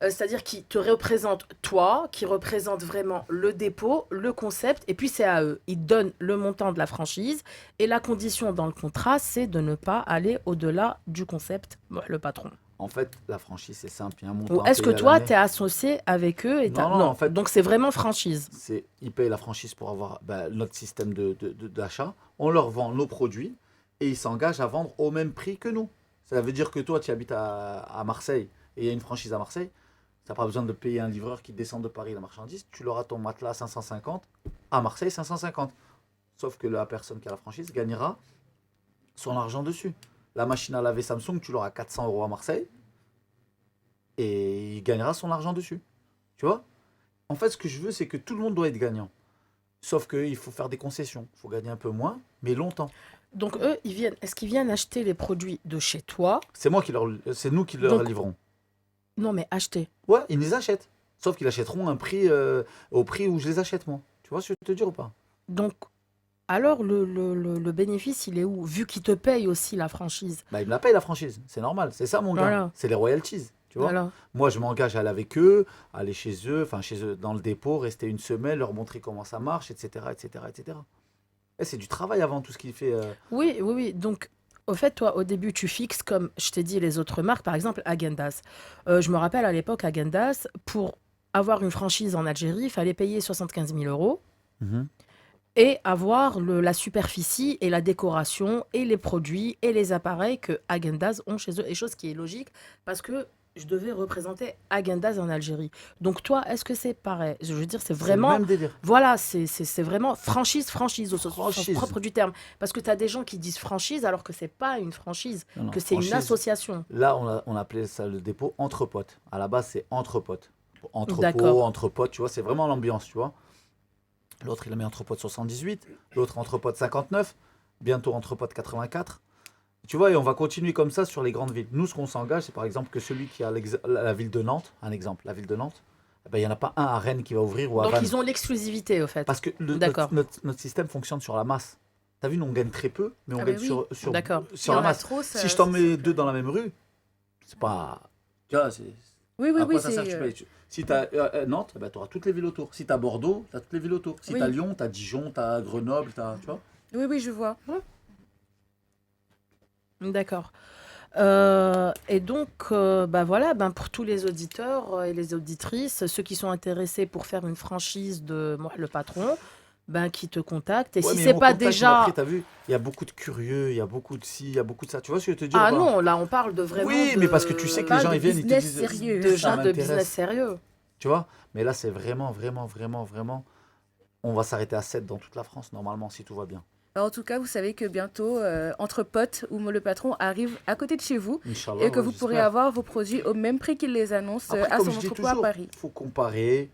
C'est-à-dire qui te représente toi, qui représente vraiment le dépôt, le concept, et puis c'est à eux. Ils donnent le montant de la franchise, et la condition dans le contrat, c'est de ne pas aller au-delà du concept, le patron. En fait, la franchise, c'est simple. Il y a un montant Ou à est-ce que payer à toi, l'année. tu es associé avec eux et Non, en fait- donc c'est vraiment franchise. Ils payent la franchise pour avoir notre système d'achat. On leur vend nos produits et ils s'engagent à vendre au même prix que nous. Ça veut dire que toi, tu habites à Marseille et il y a une franchise à Marseille. Tu n'as pas besoin de payer un livreur qui descend de Paris la marchandise. Tu l'auras ton matelas à 550, à Marseille 550. Sauf que la personne qui a la franchise gagnera son argent dessus. La machine à laver Samsung, tu l'auras à 400 € à Marseille et il gagnera son argent dessus. Tu vois? En fait, ce que je veux, c'est que tout le monde doit être gagnant. Sauf qu'il faut faire des concessions. Il faut gagner un peu moins, mais longtemps. Donc eux, est-ce qu'ils viennent acheter les produits de chez toi? C'est nous qui leur Donc- livrons. Non, mais acheter. Ouais, ils les achètent. Sauf qu'ils achèteront au prix où je les achète moi. Tu vois ce que je veux te dire ou pas? Donc, alors le bénéfice, il est où? Vu qu'ils te payent aussi la franchise. Bah, ils me la payent la franchise. C'est normal. C'est ça mon gain. Voilà. C'est les royalties. Tu vois? Voilà. Moi, je m'engage à aller avec eux, aller chez eux, dans le dépôt, rester une semaine, leur montrer comment ça marche, etc., etc., etc. Et c'est du travail avant tout ce qu'il fait. Oui, oui, oui. Donc, au fait, toi, au début, tu fixes, comme je t'ai dit, les autres marques, par exemple, Häagen-Dazs. Je me rappelle à l'époque, Häagen-Dazs, pour avoir une franchise en Algérie, il fallait payer 75 000 euros Mhm. et avoir la superficie et la décoration et les produits et les appareils que Häagen-Dazs ont chez eux. Et chose qui est logique parce que je devais représenter Häagen-Dazs en Algérie. Donc toi, est-ce que c'est pareil? Je veux dire, c'est C'est le vraiment... même délire. Voilà, c'est vraiment franchise au sens Franchise. propre du terme. Parce que tu as des gens qui disent franchise alors que c'est pas une franchise, Non, non, que c'est une franchise. association. Là, on appelait ça le dépôt entre potes. À la base, c'est entre potes. Entrepôt, D'accord. entre potes, tu vois, c'est vraiment l'ambiance, tu vois. L'autre, il a mis entre potes 78, l'autre entre potes 59, bientôt entre potes 84. Tu vois, et on va continuer comme ça sur les grandes villes. Nous, ce qu'on s'engage, c'est par exemple que celui qui a la ville de Nantes, un exemple, la ville de Nantes, eh ben, il n'y en a pas un à Rennes qui va ouvrir ou à Donc Vannes. ils ont l'exclusivité au fait. Parce que D'accord. notre système fonctionne sur la masse. T'as vu, nous, on gagne très peu, mais on Ah gagne ben oui. sur D'accord. Il y la en a masse. trop, ça, Si je t'en ça mets fait deux peur. dans la même rue, c'est pas. Tu vois, c'est. Oui, oui, À oui, quoi ça sert? c'est... Tu payes. Si tu as Nantes, tu auras toutes les villes autour. Si tu as Bordeaux, tu as toutes les villes autour. Si Oui. tu as Lyon, tu as Dijon, tu as Grenoble, tu vois. Oui, oui, je vois. D'accord. Et donc, bah voilà, ben pour tous les auditeurs et les auditrices, ceux qui sont intéressés pour faire une franchise de moi, le patron, ben qui te contactent. Et Ouais, si mais c'est mon pas contact, mais après, déjà... tu as vu, il y a beaucoup de curieux, il y a beaucoup de ci, il y a beaucoup de ça. Tu vois ce que je veux te dire Ah ou pas? non, là on parle de vraiment Oui, mais parce que tu sais de, que les Parle gens, de ils viennent, ils te business disent sérieux. de ça gens de business m'intéresse. sérieux. Tu vois? Mais là, c'est vraiment, vraiment, vraiment, vraiment. On va s'arrêter à 7 dans toute la France, normalement, si tout va bien. En tout cas, vous savez que bientôt, Entre Potes ou Le Patron arrive à côté de chez vous Inch'Allah, et que ouais, vous pourrez j'espère. avoir vos produits au même prix qu'il les annonce Après, à comme son je dis entrepôt à toujours, Paris. il faut comparer.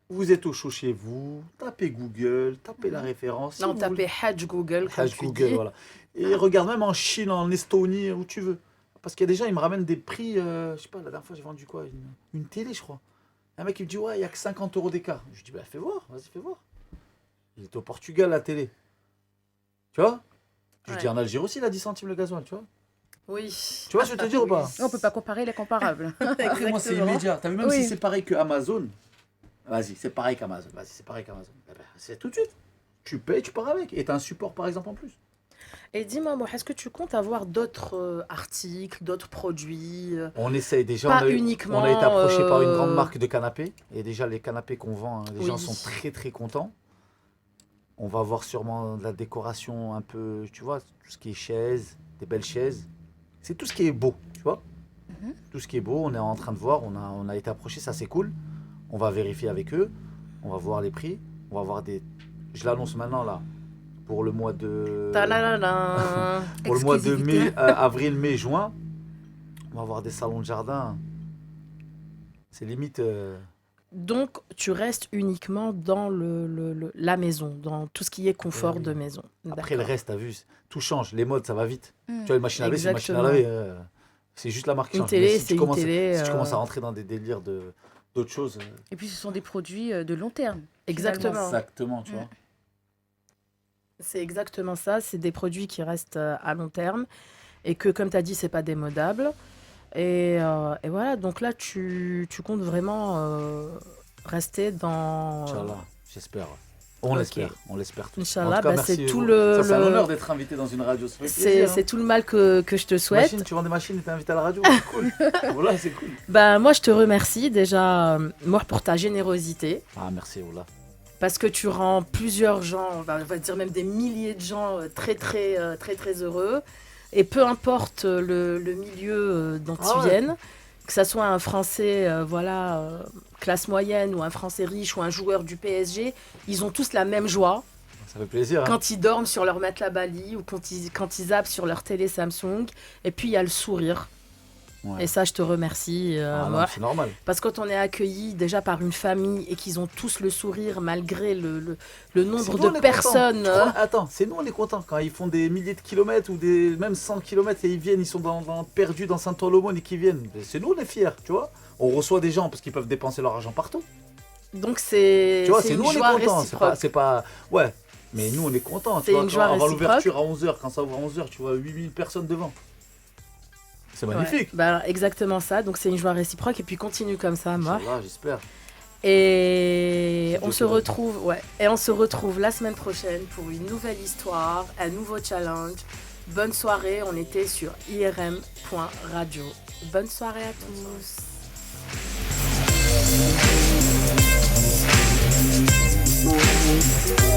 Vous êtes au chaud chez vous, tapez Google, tapez la référence. Si Non, vous tapez Hadj Google, comme Hashtag tu Google, dis. voilà. Et regarde même en Chine, en Estonie, où tu veux. Parce qu'il y a des gens, ils me ramènent des prix. Je sais pas, la dernière fois, j'ai vendu quoi une télé, je crois. Un mec, il me dit, ouais, il n'y a que 50 euros d'écart. Je lui dis, bah, fais voir, vas-y, fais voir. Il était au Portugal, la télé. Tu vois? Je lui dis, Ouais. en Algérie aussi, il a 10 centimes le gasoil, tu vois? Oui. Tu vois ce que je veux te dire ou pas? On peut pas comparer les comparables. Après, moi, c'est Exactement. immédiat. T'as vu, même Oui. si c'est pareil que Amazon, vas-y, c'est pareil qu'Amazon. Vas-y, c'est pareil qu'Amazon. Eh ben, c'est tout de suite. Tu payes, tu pars avec. Et t'as un support, par exemple, en plus. Et dis-moi, moi, est-ce que tu comptes avoir d'autres articles, d'autres produits On essaye déjà, Pas on a uniquement, été approché par une grande euh, marque de canapés. Et déjà, les canapés qu'on vend, hein, les Oui. gens sont très très contents. On va avoir sûrement de la décoration un peu, tu vois, tout ce qui est chaises, des belles chaises. C'est tout ce qui est beau, tu vois. Mhm. Tout ce qui est beau, on est en train de voir, on a été approché, ça c'est cool. On va vérifier avec eux, on va voir les prix. On va voir des. Je l'annonce maintenant là, pour le mois de. Ta-la-la-la. Pour le mois de mai, Exclusivité. avril, mai, juin, on va avoir des salons de jardin. C'est limite. Donc, tu restes uniquement dans la maison, dans tout ce qui est confort oui. de maison. Après le D'accord. reste, t'as vu, tout change. Les modes, ça va vite. Mm. Tu vois, une machine à laver, c'est une machine à Exactement. laver. C'est juste la marque qui Une change. Mais télé, si c'est tu une commences, télé. si tu commences à rentrer dans des délires d'autres choses, Et puis ce sont des produits de long terme. Exactement. finalement. exactement, tu Mm. vois. C'est exactement ça. C'est des produits qui restent à long terme et que, comme tu as dit, c'est pas démodable. Et voilà, donc là, tu comptes vraiment rester dans... Inch'Allah, j'espère. On Ok. l'espère tous. En Inch'Allah, tout cas, bah, merci. c'est tout le... Ça, c'est un le- honneur d'être invité dans une radio. Ça fait C'est plaisir. c'est tout le mal que je te souhaite. Machine, tu vends des machines et t'es invité à la radio, c'est cool. Voilà, c'est cool. Bah, moi, je te remercie déjà, moi, pour ta générosité. Ah, merci, Oula. Parce que tu rends plusieurs gens, on va dire même des milliers de gens très heureux. Et peu importe le milieu dont Ah ils ouais. viennent, que ça soit un Français classe moyenne ou un Français riche ou un joueur du PSG, ils ont tous la même joie Ça fait plaisir. Hein. quand ils dorment sur leur matelas Bali ou quand ils zappent sur leur télé Samsung. Et puis il y a le sourire. Ouais. Et ça, je te remercie, Ah, non, moi. c'est normal. Parce que quand on est accueilli déjà par une famille et qu'ils ont tous le sourire malgré le C'est nombre nous, de on est personnes. contents. Tu crois- Attends, c'est nous, on est contents. Quand ils font des milliers de kilomètres ou même 100 kilomètres et ils viennent, ils sont perdus dans Saint-Ouen et qu'ils viennent. C'est nous, on est fiers, tu vois. On reçoit des gens parce qu'ils peuvent dépenser leur argent partout. Donc c'est Tu vois, c'est c'est une nous, on est joie contents. réciproque. C'est pas. Ouais. Mais nous, on est contents. Tu C'est vois, une quand joie avant réciproque. l'ouverture à 11h, quand ça ouvre à 11h, tu vois 8000 personnes devant. C'est Ouais. magnifique. Bah, exactement ça. Donc c'est une joie réciproque et puis continue comme ça, moi. Inch'Allah, j'espère. Et Si on Dieu se te donne. retrouve, ouais. Et on se retrouve la semaine prochaine pour une nouvelle histoire, un nouveau challenge. Bonne soirée. On était sur irm.radio. Bonne soirée à tous. Bonne soirée.